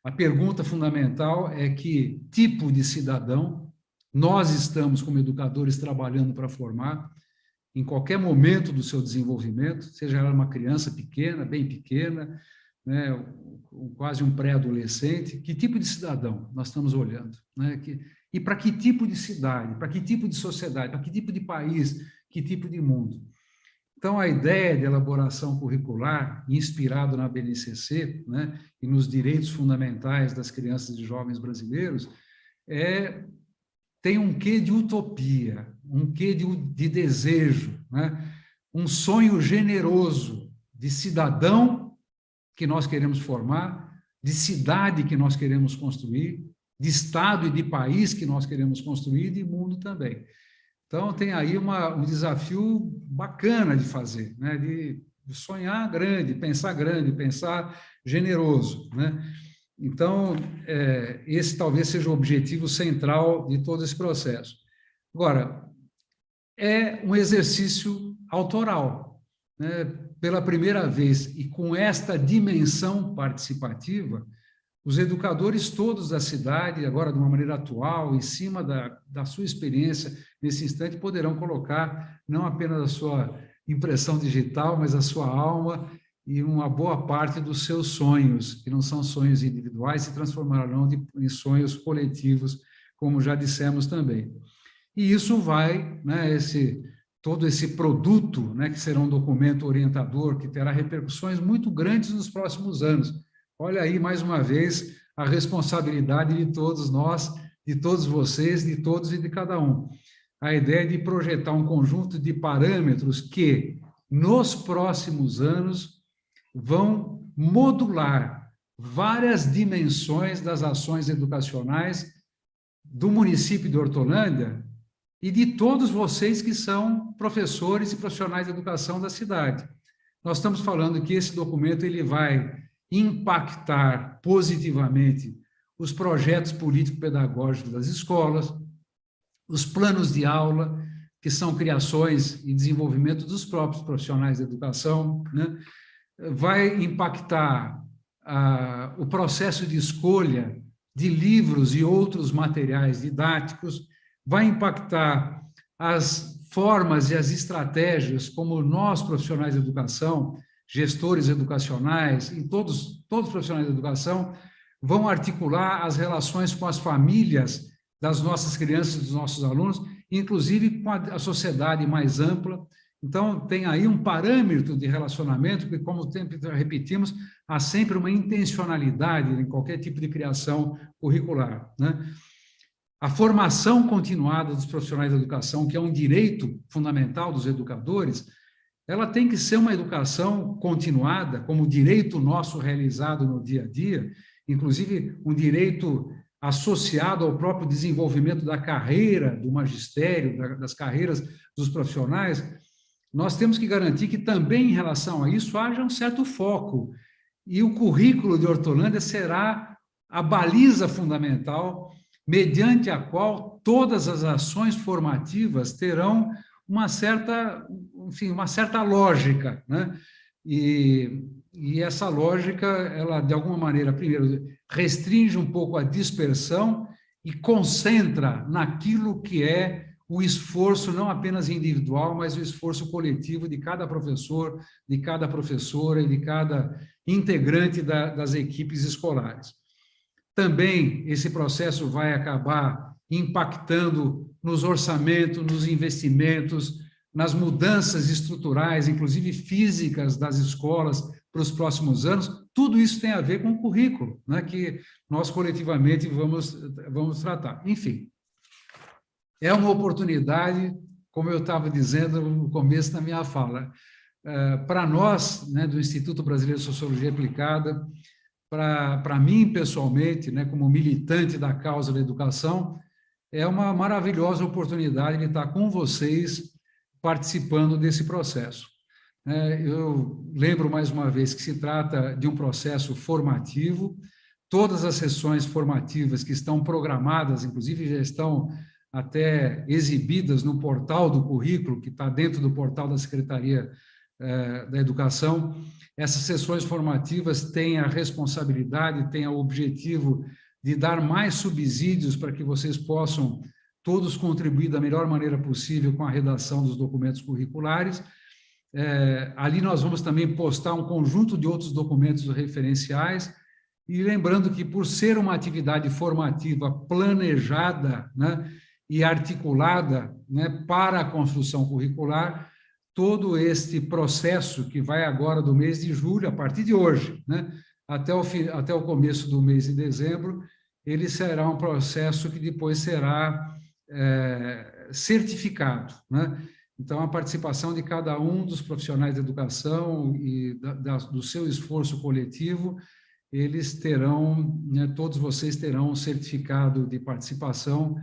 A pergunta fundamental é que tipo de cidadão nós estamos, como educadores, trabalhando para formar em qualquer momento do seu desenvolvimento, seja ela uma criança pequena, bem pequena, né, quase um pré-adolescente, que tipo de cidadão nós estamos olhando, né? E para que tipo de cidade, para que tipo de sociedade, para que tipo de país, que tipo de mundo. Então, a ideia de elaboração curricular, inspirado na BNCC, né, e nos direitos fundamentais das crianças e jovens brasileiros, tem um quê de utopia, um quê de desejo, né, um sonho generoso de cidadão que nós queremos formar, de cidade que nós queremos construir, de Estado e de país que nós queremos construir, e de mundo também. Então, tem aí um desafio bacana de fazer, né? De sonhar grande, pensar generoso, né? Então, esse talvez seja o objetivo central de todo esse processo. Agora, é um exercício autoral, né? Pela primeira vez, e com esta dimensão participativa, os educadores todos da cidade, agora de uma maneira atual, em cima da sua experiência, nesse instante, poderão colocar não apenas a sua impressão digital, mas a sua alma e uma boa parte dos seus sonhos, que não são sonhos individuais, se transformarão em sonhos coletivos, como já dissemos também. E isso vai, né, todo esse produto, né, que será um documento orientador, que terá repercussões muito grandes nos próximos anos. Olha aí, mais uma vez, a responsabilidade de todos nós, de todos vocês, de todos e de cada um. A ideia de projetar um conjunto de parâmetros que, nos próximos anos, vão modular várias dimensões das ações educacionais do município de Hortolândia e de todos vocês que são professores e profissionais de educação da cidade. Nós estamos falando que esse documento ele vai impactar positivamente os projetos político-pedagógicos das escolas, os planos de aula, que são criações e desenvolvimento dos próprios profissionais da educação, né? Vai impactar o processo de escolha de livros e outros materiais didáticos, vai impactar as formas e as estratégias como nós, profissionais de educação, gestores educacionais e todos os profissionais de educação, vão articular as relações com as famílias das nossas crianças e dos nossos alunos, inclusive com a sociedade mais ampla. Então, tem aí um parâmetro de relacionamento que, como sempre repetimos, há sempre uma intencionalidade em qualquer tipo de criação curricular, né? A formação continuada dos profissionais da educação, que é um direito fundamental dos educadores, ela tem que ser uma educação continuada, como direito nosso realizado no dia a dia, inclusive um direito associado ao próprio desenvolvimento da carreira do magistério, das carreiras dos profissionais. Nós temos que garantir que também, em relação a isso, haja um certo foco. E o currículo de Hortolândia será a baliza fundamental, mediante a qual todas as ações formativas terão uma certa lógica, né? E essa lógica, ela, de alguma maneira, primeiro, restringe um pouco a dispersão e concentra naquilo que é o esforço não apenas individual, mas o esforço coletivo de cada professor, de cada professora e de cada integrante das equipes escolares. Também esse processo vai acabar impactando nos orçamentos, nos investimentos, nas mudanças estruturais, inclusive físicas das escolas para os próximos anos. Tudo isso tem a ver com o currículo, né, que nós coletivamente vamos tratar. Enfim, é uma oportunidade, como eu estava dizendo no começo da minha fala, para nós, né, do Instituto Brasileiro de Sociologia Aplicada, para mim, pessoalmente, né, como militante da causa da educação, é uma maravilhosa oportunidade de estar com vocês participando desse processo. Eu lembro mais uma vez que se trata de um processo formativo, todas as sessões formativas que estão programadas, inclusive já estão até exibidas no portal do currículo, que está dentro do portal da Secretaria da Educação. Essas sessões formativas têm a responsabilidade, têm o objetivo de dar mais subsídios para que vocês possam todos contribuir da melhor maneira possível com a redação dos documentos curriculares. Ali nós vamos também postar um conjunto de outros documentos referenciais, e lembrando que, por ser uma atividade formativa planejada, né, e articulada, né, para a construção curricular, todo este processo que vai agora do mês de julho, a partir de hoje, né, até o começo do mês de dezembro, ele será um processo que depois será certificado, né? Então, a participação de cada um dos profissionais da educação e do seu esforço coletivo, eles terão, né, todos vocês terão um certificado de participação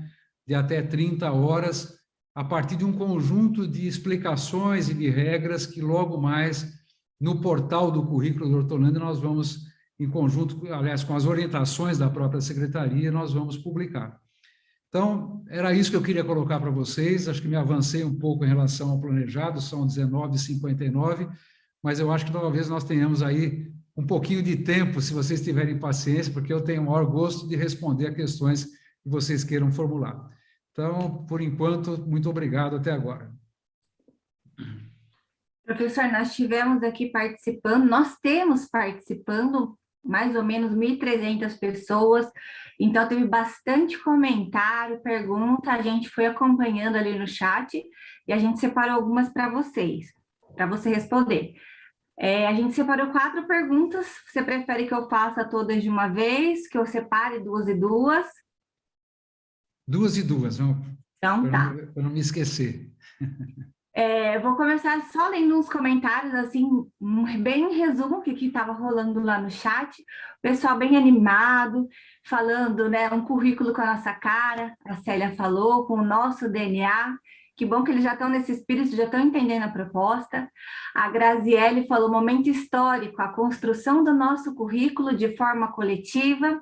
de até 30 horas, a partir de um conjunto de explicações e de regras que logo mais, no portal do currículo de Hortolândia, nós vamos, em conjunto, aliás, com as orientações da própria secretaria, nós vamos publicar. Então, era isso que eu queria colocar para vocês. Acho que me avancei um pouco em relação ao planejado, são 19h59, mas eu acho que talvez nós tenhamos aí um pouquinho de tempo, se vocês tiverem paciência, porque eu tenho o maior gosto de responder a questões que vocês queiram formular. Então, por enquanto, muito obrigado até agora. Professor, nós temos participando mais ou menos 1.300 pessoas, então teve bastante comentário, pergunta, a gente foi acompanhando ali no chat e a gente separou algumas para você responder. A gente separou 4 perguntas, você prefere que eu faça todas de uma vez, que eu separe 2 e 2? 2 e 2, não? Então tá. Para não me esquecer. Vou começar só lendo uns comentários, assim, bem em resumo, o que estava rolando lá no chat. O pessoal bem animado, falando, né, um currículo com a nossa cara, a Célia falou, com o nosso DNA. Que bom que eles já estão nesse espírito, já estão entendendo a proposta. A Graziele falou, momento histórico, a construção do nosso currículo de forma coletiva.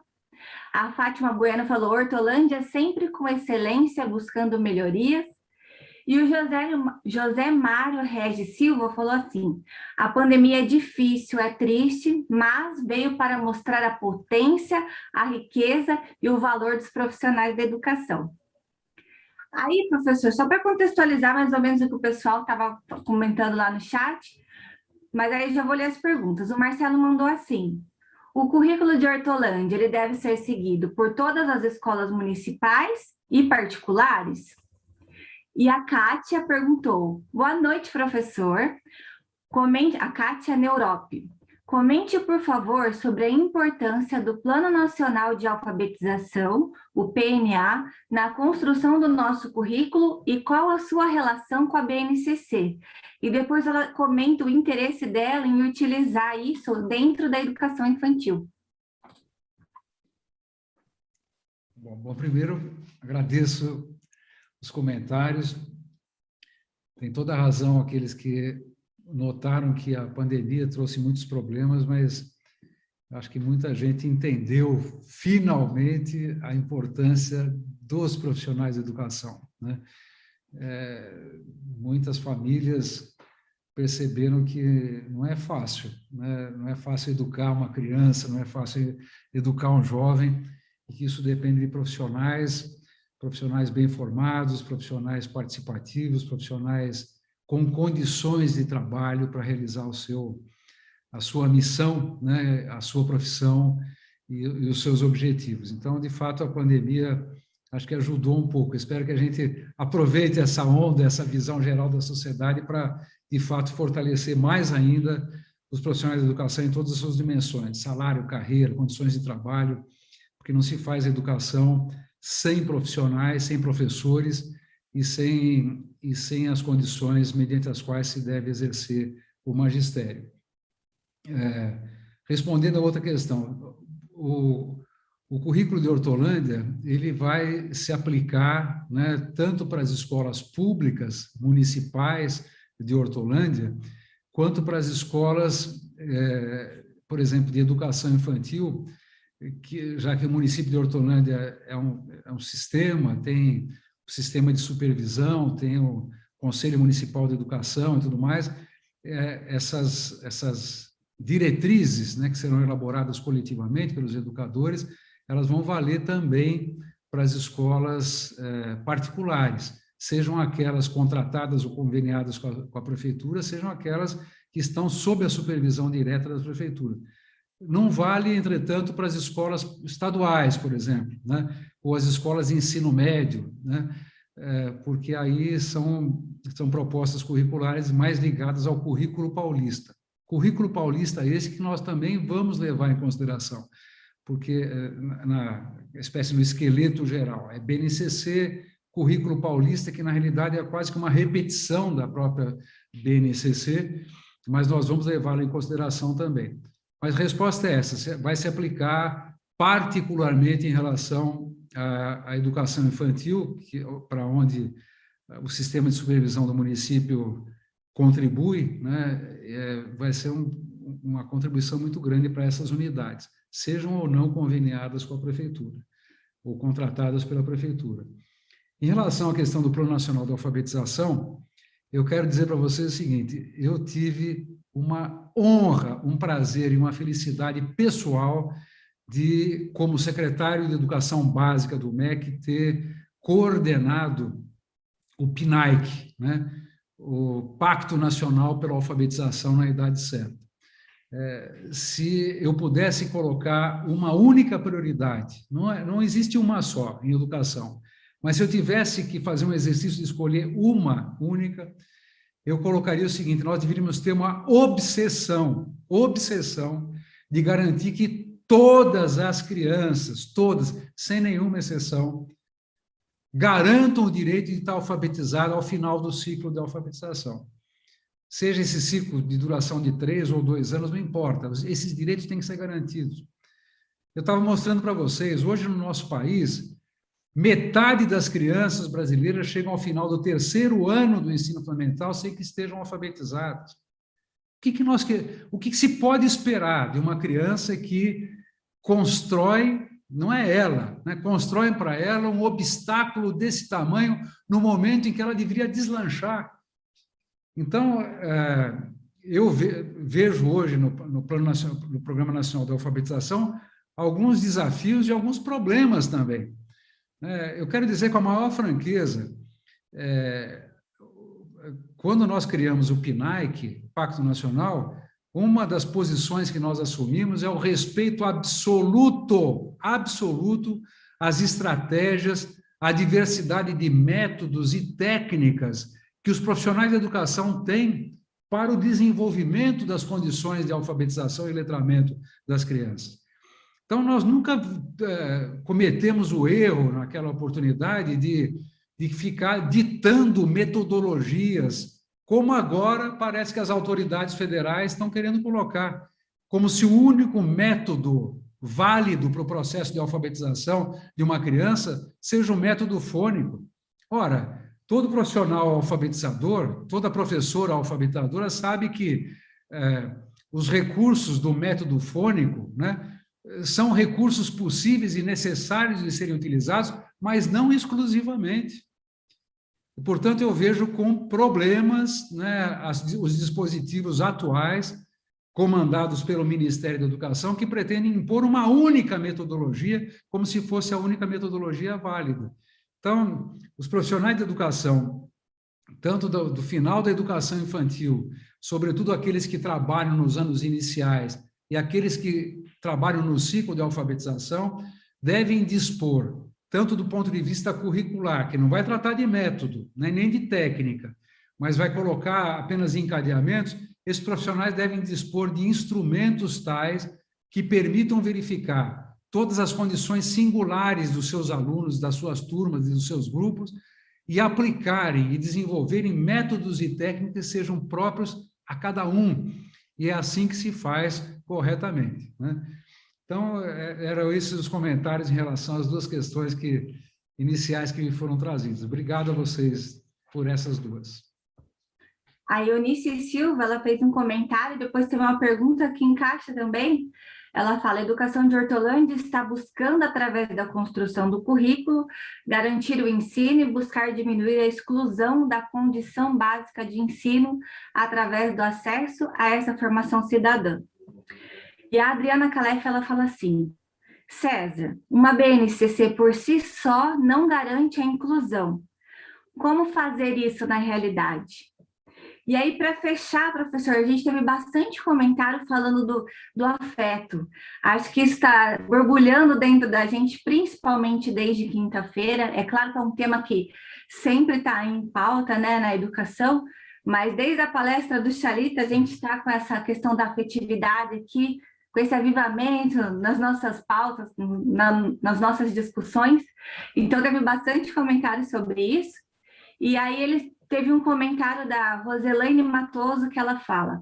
A Fátima Bueno falou, Hortolândia sempre com excelência, buscando melhorias. E o José Mário Regis Silva falou assim: a pandemia é difícil, é triste, mas veio para mostrar a potência, a riqueza e o valor dos profissionais da educação. Aí, professor, só para contextualizar mais ou menos o que o pessoal estava comentando lá no chat, mas aí já vou ler as perguntas. O Marcelo mandou assim: o currículo de Hortolândia, ele deve ser seguido por todas as escolas municipais e particulares? E a Kátia perguntou: boa noite, professor. Comente, a Kátia Neurope. Comente, por favor, sobre a importância do Plano Nacional de Alfabetização, o PNA, na construção do nosso currículo e qual a sua relação com a BNCC. E depois ela comenta o interesse dela em utilizar isso dentro da educação infantil. Bom, primeiro, agradeço os comentários. Tem toda a razão aqueles que notaram que a pandemia trouxe muitos problemas, mas acho que muita gente entendeu finalmente a importância dos profissionais de educação, né? Muitas famílias perceberam que não é fácil, né? Não é fácil educar uma criança, não é fácil educar um jovem, e que isso depende de profissionais bem formados, profissionais participativos, profissionais com condições de trabalho para realizar a sua missão, né, a sua profissão e os seus objetivos. Então, de fato, a pandemia acho que ajudou um pouco. Espero que a gente aproveite essa onda, essa visão geral da sociedade para, de fato, fortalecer mais ainda os profissionais de educação em todas as suas dimensões: salário, carreira, condições de trabalho, porque não se faz educação sem profissionais, sem professores e sem as condições mediante as quais se deve exercer o magistério. Respondendo a outra questão, o currículo de Hortolândia, ele vai se aplicar, né, tanto para as escolas públicas, municipais de Hortolândia, quanto para as escolas, por exemplo, de educação infantil, já que o município de Hortolândia é um sistema, tem o sistema de supervisão, tem o Conselho Municipal de Educação e tudo mais, essas diretrizes, né, que serão elaboradas coletivamente pelos educadores, elas vão valer também para as escolas particulares, sejam aquelas contratadas ou conveniadas com a prefeitura, sejam aquelas que estão sob a supervisão direta da prefeitura. Não vale, entretanto, para as escolas estaduais, por exemplo, né? Ou as escolas de ensino médio, né? Porque aí são propostas curriculares mais ligadas ao currículo paulista. Currículo paulista esse que nós também vamos levar em consideração, porque na espécie do esqueleto geral, é BNCC, currículo paulista, que na realidade é quase que uma repetição da própria BNCC, mas nós vamos levá-lo em consideração também. Mas a resposta é essa: vai se aplicar particularmente em relação à educação infantil, para onde o sistema de supervisão do município contribui, né? Vai ser uma contribuição muito grande para essas unidades, sejam ou não conveniadas com a prefeitura, ou contratadas pela prefeitura. Em relação à questão do Plano Nacional de Alfabetização, eu quero dizer para vocês o seguinte: eu tive uma honra, um prazer e uma felicidade pessoal de, como secretário de Educação Básica do MEC, ter coordenado o PNAEC, né? O Pacto Nacional pela Alfabetização na Idade Certa. Se eu pudesse colocar uma única prioridade, não existe uma só em educação, mas se eu tivesse que fazer um exercício de escolher uma única, eu colocaria o seguinte: nós deveríamos ter uma obsessão de garantir que todas as crianças, todas, sem nenhuma exceção, garantam o direito de estar alfabetizado ao final do ciclo de alfabetização. Seja esse ciclo de duração de 3 ou 2 anos, não importa, esses direitos têm que ser garantidos. Eu estava mostrando para vocês, hoje no nosso país, metade das crianças brasileiras chegam ao final do 3º ano do ensino fundamental sem que estejam alfabetizadas. O que se pode esperar de uma criança que constrói, não é ela, né? Constroem para ela um obstáculo desse tamanho no momento em que ela deveria deslanchar. Então, eu vejo hoje no Programa Nacional de Alfabetização alguns desafios e alguns problemas também. Eu quero dizer com a maior franqueza, quando nós criamos o PNAEC, Pacto Nacional, uma das posições que nós assumimos é o respeito absoluto às estratégias, à diversidade de métodos e técnicas que os profissionais da educação têm para o desenvolvimento das condições de alfabetização e letramento das crianças. Então, nós nunca cometemos o erro, naquela oportunidade, de ficar ditando metodologias, como agora parece que as autoridades federais estão querendo colocar, como se o único método válido para o processo de alfabetização de uma criança seja o método fônico. Ora, todo profissional alfabetizador, toda professora alfabetizadora sabe que os recursos do método fônico, né, são recursos possíveis e necessários de serem utilizados, mas não exclusivamente. Portanto, eu vejo com problemas, né, os dispositivos atuais, comandados pelo Ministério da Educação, que pretendem impor uma única metodologia, como se fosse a única metodologia válida. Então, os profissionais de educação, tanto do final da educação infantil, sobretudo aqueles que trabalham nos anos iniciais e aqueles que trabalham no ciclo de alfabetização, devem dispor, tanto do ponto de vista curricular, que não vai tratar de método, né, nem de técnica, mas vai colocar apenas encadeamentos, esses profissionais devem dispor de instrumentos tais que permitam verificar todas as condições singulares dos seus alunos, das suas turmas e dos seus grupos, e aplicarem e desenvolverem métodos e técnicas que sejam próprios a cada um. E é assim que se faz corretamente, né? Então, eram esses os comentários em relação às duas questões iniciais que me foram trazidas. Obrigado a vocês por essas duas. A Eunice Silva, ela fez um comentário, depois teve uma pergunta que encaixa também. Ela fala: a educação de Hortolândia está buscando, através da construção do currículo, garantir o ensino e buscar diminuir a exclusão da condição básica de ensino através do acesso a essa formação cidadã. E a Adriana Calef, ela fala assim: César, uma BNCC por si só não garante a inclusão. Como fazer isso na realidade? E aí, para fechar, professor, a gente teve bastante comentário falando do afeto. Acho que isso está borbulhando dentro da gente, principalmente desde quinta-feira. É claro que é um tema que sempre está em pauta, né, na educação, mas desde a palestra do Chalita, a gente está com essa questão da afetividade aqui, com esse avivamento nas nossas pautas, nas nossas discussões. Então, teve bastante comentário sobre isso. E aí, ele teve um comentário da Roselaine Matoso, que ela fala: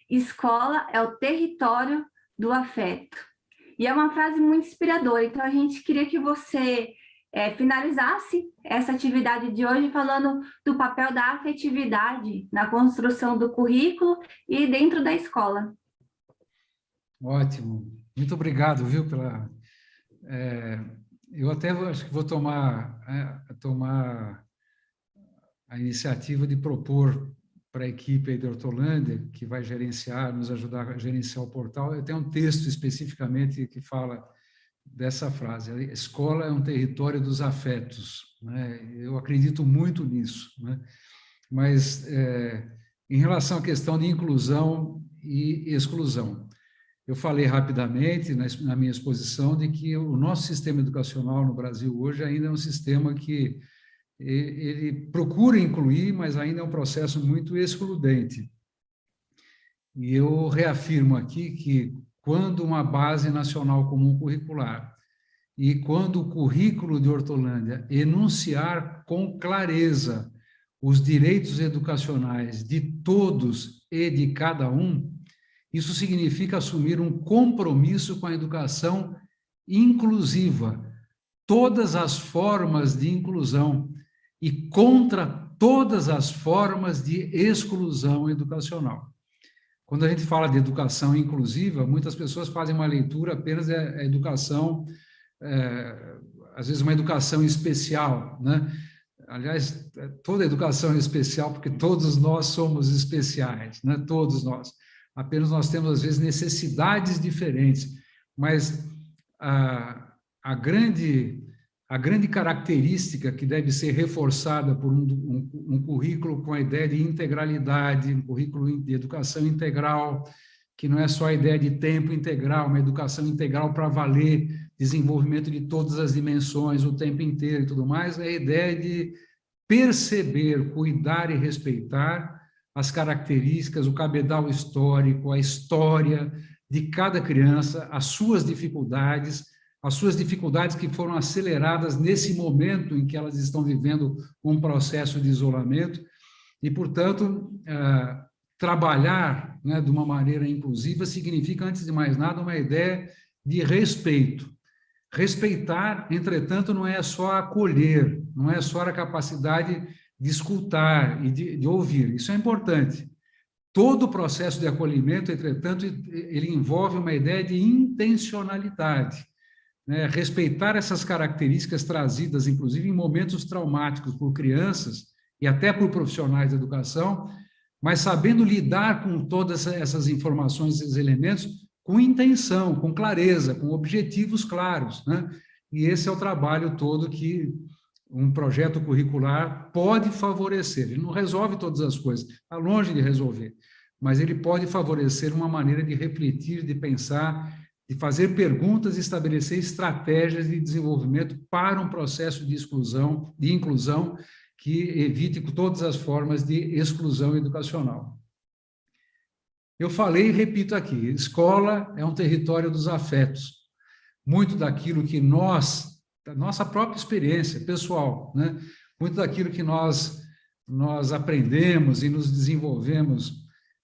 escola é o território do afeto. E é uma frase muito inspiradora. Então, a gente queria que você finalizasse essa atividade de hoje falando do papel da afetividade na construção do currículo e dentro da escola. Ótimo. Muito obrigado, viu, eu até acho que vou tomar a iniciativa de propor para a equipe de Hortolândia, que vai nos ajudar a gerenciar o portal. Eu tenho um texto especificamente que fala dessa frase: a escola é um território dos afetos, né? Eu acredito muito nisso, né? Mas, em relação à questão de inclusão e exclusão, eu falei rapidamente na minha exposição de que o nosso sistema educacional no Brasil hoje ainda é um sistema que ele procura incluir, mas ainda é um processo muito excludente. E eu reafirmo aqui que, quando uma base nacional comum curricular e quando o currículo de Hortolândia enunciar com clareza os direitos educacionais de todos e de cada um, isso significa assumir um compromisso com a educação inclusiva, todas as formas de inclusão, e contra todas as formas de exclusão educacional. Quando a gente fala de educação inclusiva, muitas pessoas fazem uma leitura apenas da educação às vezes, uma educação especial, né? Aliás, toda educação é especial, porque todos nós somos especiais, né? Todos nós. Apenas nós temos, às vezes, necessidades diferentes, mas a grande característica que deve ser reforçada por um currículo com a ideia de integralidade, um currículo de educação integral, que não é só a ideia de tempo integral, uma educação integral para valer, desenvolvimento de todas as dimensões, o tempo inteiro e tudo mais, é a ideia de perceber, cuidar e respeitar as características, o cabedal histórico, a história de cada criança, as suas dificuldades que foram aceleradas nesse momento em que elas estão vivendo um processo de isolamento, e, portanto, trabalhar, né, de uma maneira inclusiva significa, antes de mais nada, uma ideia de respeito. Respeitar, entretanto, não é só acolher, não é só a capacidade de escutar e de ouvir, isso é importante. Todo o processo de acolhimento, entretanto, ele envolve uma ideia de intencionalidade, né? Respeitar essas características trazidas, inclusive em momentos traumáticos por crianças e até por profissionais da educação, mas sabendo lidar com todas essas informações, esses elementos, com intenção, com clareza, com objetivos claros, né? E esse é o trabalho todo que um projeto curricular pode favorecer. Ele não resolve todas as coisas, está longe de resolver, mas ele pode favorecer uma maneira de refletir, de pensar, de fazer perguntas e estabelecer estratégias de desenvolvimento para um processo de exclusão, de inclusão, que evite todas as formas de exclusão educacional. Eu falei e repito aqui, escola é um território dos afetos. Muito daquilo que nós, da nossa própria experiência pessoal, né? Muito daquilo que nós aprendemos e nos desenvolvemos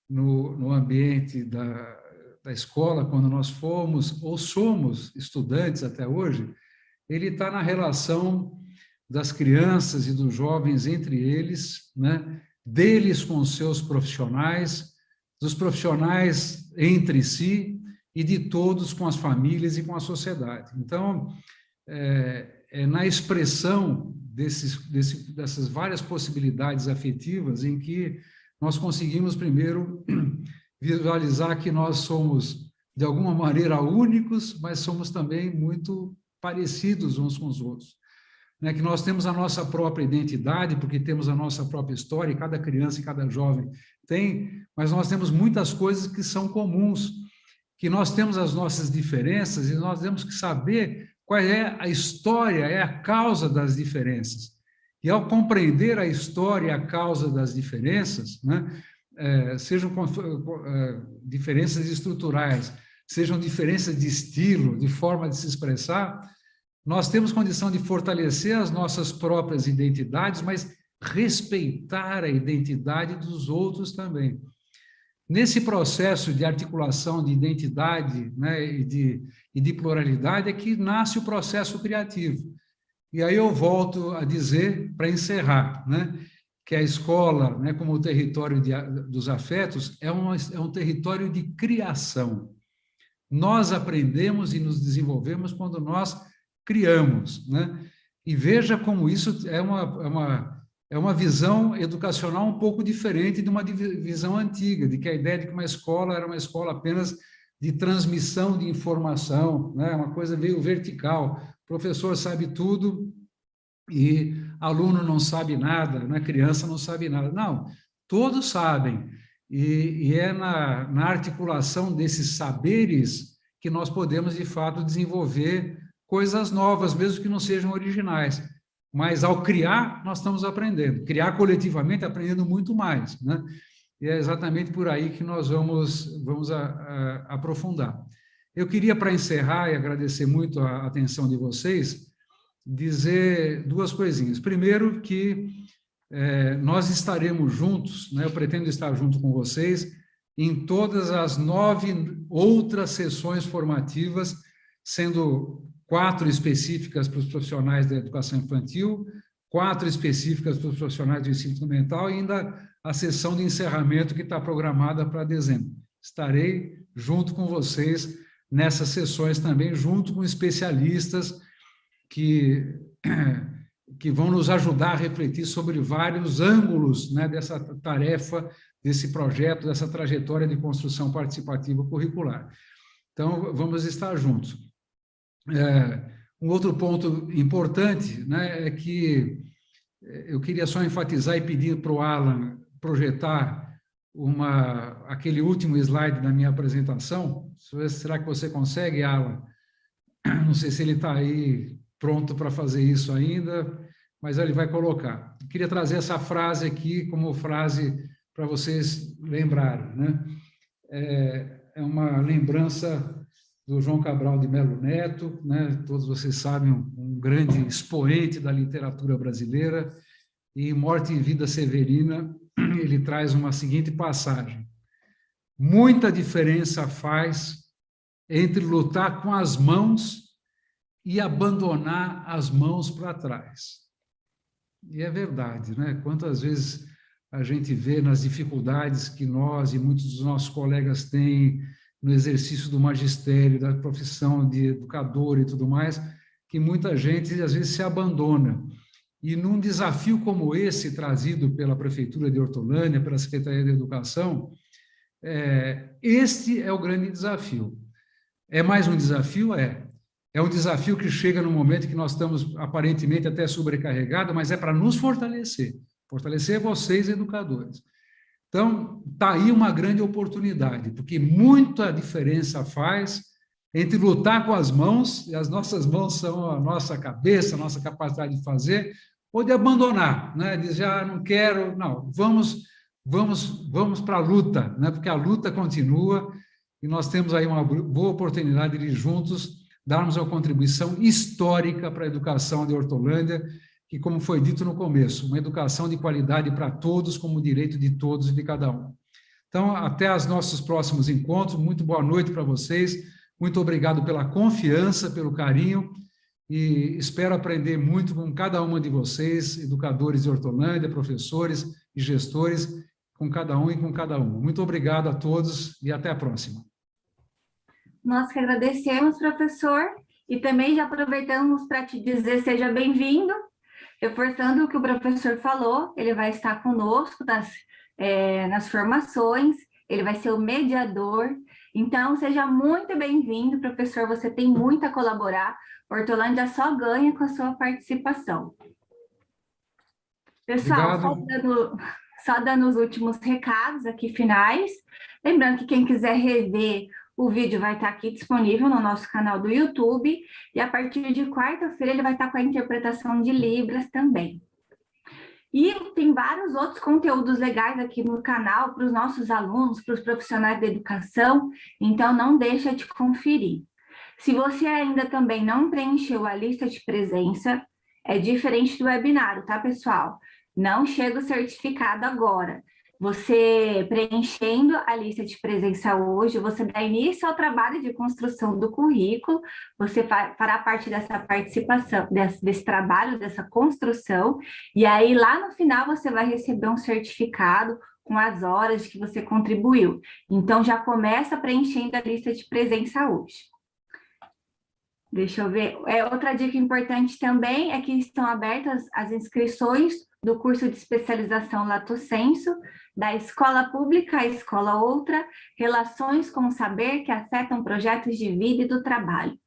no ambiente da escola, quando nós fomos ou somos estudantes até hoje, ele está na relação das crianças e dos jovens entre eles, né? Deles com os seus profissionais, dos profissionais entre si e de todos com as famílias e com a sociedade. Então, é na expressão dessas várias possibilidades afetivas em que nós conseguimos, primeiro, visualizar que nós somos, de alguma maneira, únicos, mas somos também muito parecidos uns com os outros. Né? Que nós temos a nossa própria identidade, porque temos a nossa própria história, e cada criança e cada jovem tem, mas nós temos muitas coisas que são comuns, que nós temos as nossas diferenças e nós temos que saber qual é a história, é a causa das diferenças. E ao compreender a história e a causa das diferenças, né, sejam diferenças estruturais, sejam diferenças de estilo, de forma de se expressar, nós temos condição de fortalecer as nossas próprias identidades, mas respeitar a identidade dos outros também. Nesse processo de articulação de identidade, né, e de pluralidade é que nasce o processo criativo. E aí eu volto a dizer, para encerrar, né, que a escola, né, como o território dos afetos, é um território de criação. Nós aprendemos e nos desenvolvemos quando nós criamos, né? E veja como isso é uma visão educacional um pouco diferente de uma visão antiga, de que a ideia de que uma escola era uma escola apenas de transmissão de informação, né? Uma coisa meio vertical. O professor sabe tudo e aluno não sabe nada, né? Criança não sabe nada. Não, todos sabem. E é na articulação desses saberes que nós podemos, de fato, desenvolver coisas novas, mesmo que não sejam originais. Mas, ao criar, nós estamos aprendendo. Criar coletivamente, aprendendo muito mais, né? E é exatamente por aí que nós vamos aprofundar. Eu queria, para encerrar e agradecer muito a atenção de vocês, dizer duas coisinhas. Primeiro, que nós estaremos juntos, né? Eu pretendo estar junto com vocês em todas as 9 outras sessões formativas, sendo 4 específicas para os profissionais da educação infantil, 4 específicas para os profissionais do ensino fundamental e ainda a sessão de encerramento que está programada para dezembro. Estarei junto com vocês nessas sessões também, junto com especialistas que vão nos ajudar a refletir sobre vários ângulos, né, dessa tarefa, desse projeto, dessa trajetória de construção participativa curricular. Então, vamos estar juntos. Um outro ponto importante, né, é que eu queria só enfatizar e pedir para o Alan projetar aquele último slide da minha apresentação. Será que você consegue, Alan? Não sei se ele está aí pronto para fazer isso ainda, mas ele vai colocar. Eu queria trazer essa frase aqui como frase para vocês lembrarem, né? É uma lembrança do João Cabral de Melo Neto, né? Todos vocês sabem, um grande expoente da literatura brasileira, e em Morte e Vida Severina, ele traz uma seguinte passagem: muita diferença faz entre lutar com as mãos e abandonar as mãos para trás. E é verdade, né? Quantas vezes a gente vê nas dificuldades que nós e muitos dos nossos colegas têm no exercício do magistério, da profissão de educador e tudo mais, que muita gente às vezes se abandona. E num desafio como esse, trazido pela Prefeitura de Hortolândia, pela Secretaria de Educação, este é o grande desafio. É mais um desafio? É um desafio que chega no momento que nós estamos aparentemente até sobrecarregados, mas é para nos fortalecer vocês, educadores. Então, está aí uma grande oportunidade, porque muita diferença faz entre lutar com as mãos, e as nossas mãos são a nossa cabeça, a nossa capacidade de fazer, ou de abandonar, né? Dizer, não quero, não, vamos para a luta, né? Porque a luta continua, e nós temos aí uma boa oportunidade de juntos darmos uma contribuição histórica para a educação de Hortolândia, que, como foi dito no começo, uma educação de qualidade para todos, como direito de todos e de cada um. Então, até os nossos próximos encontros, muito boa noite para vocês, muito obrigado pela confiança, pelo carinho, e espero aprender muito com cada uma de vocês, educadores de Hortolândia, professores e gestores, com cada um e com cada uma. Muito obrigado a todos e até a próxima. Nós que agradecemos, professor, e também já aproveitamos para te dizer seja bem-vindo, reforçando o que o professor falou, ele vai estar conosco nas formações, ele vai ser o mediador, então seja muito bem-vindo, professor, você tem muito a colaborar, Hortolândia só ganha com a sua participação. Pessoal, só dando os últimos recados aqui finais, lembrando que quem quiser rever o vídeo vai estar aqui disponível no nosso canal do YouTube, e a partir de quarta-feira ele vai estar com a interpretação de Libras também. E tem vários outros conteúdos legais aqui no canal para os nossos alunos, para os profissionais da educação, então não deixa de conferir. Se você ainda também não preencheu a lista de presença, é diferente do webinário, tá, pessoal? Não chega o certificado agora. Você preenchendo a lista de presença hoje, você dá início ao trabalho de construção do currículo, você fará parte dessa participação, desse trabalho, dessa construção, e aí lá no final você vai receber um certificado com as horas que você contribuiu. Então já começa preenchendo a lista de presença hoje. Deixa eu ver. Outra dica importante também é que estão abertas as inscrições do curso de especialização Lato Sensu, da Escola Pública à Escola Outra, Relações com o Saber que afetam projetos de vida e do trabalho.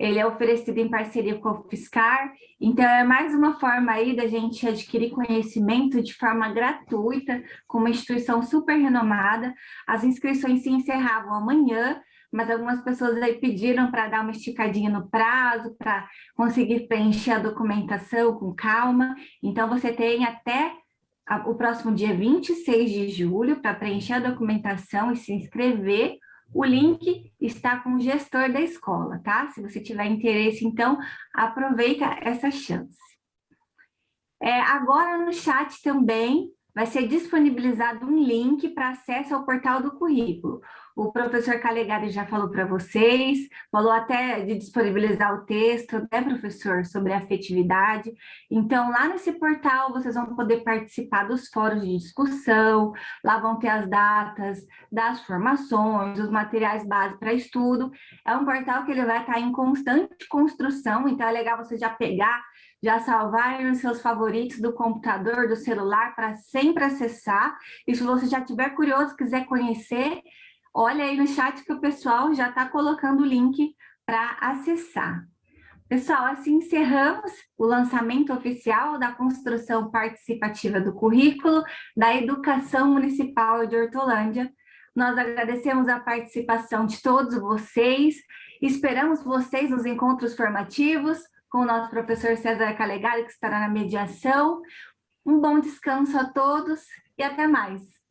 Ele é oferecido em parceria com a UFSCar, então é mais uma forma aí da gente adquirir conhecimento de forma gratuita, com uma instituição super renomada. As inscrições se encerravam amanhã, mas algumas pessoas aí pediram para dar uma esticadinha no prazo, para conseguir preencher a documentação com calma. Então, você tem até o próximo dia 26 de julho para preencher a documentação e se inscrever. O link está com o gestor da escola, tá? Se você tiver interesse, então, aproveita essa chance. Agora, no chat também vai ser disponibilizado um link para acesso ao portal do currículo. O professor Calegari já falou para vocês, falou até de disponibilizar o texto, né, professor, sobre a afetividade. Então, lá nesse portal, vocês vão poder participar dos fóruns de discussão, lá vão ter as datas das formações, os materiais básicos para estudo. É um portal que ele vai estar em constante construção, então é legal você já pegar, já salvar nos seus favoritos do computador, do celular, para sempre acessar. E se você já estiver curioso, quiser conhecer, olha aí no chat que o pessoal já está colocando o link para acessar. Pessoal, assim encerramos o lançamento oficial da construção participativa do currículo da Educação Municipal de Hortolândia. Nós agradecemos a participação de todos vocês, esperamos vocês nos encontros formativos com o nosso professor César Calegari, que estará na mediação. Um bom descanso a todos e até mais.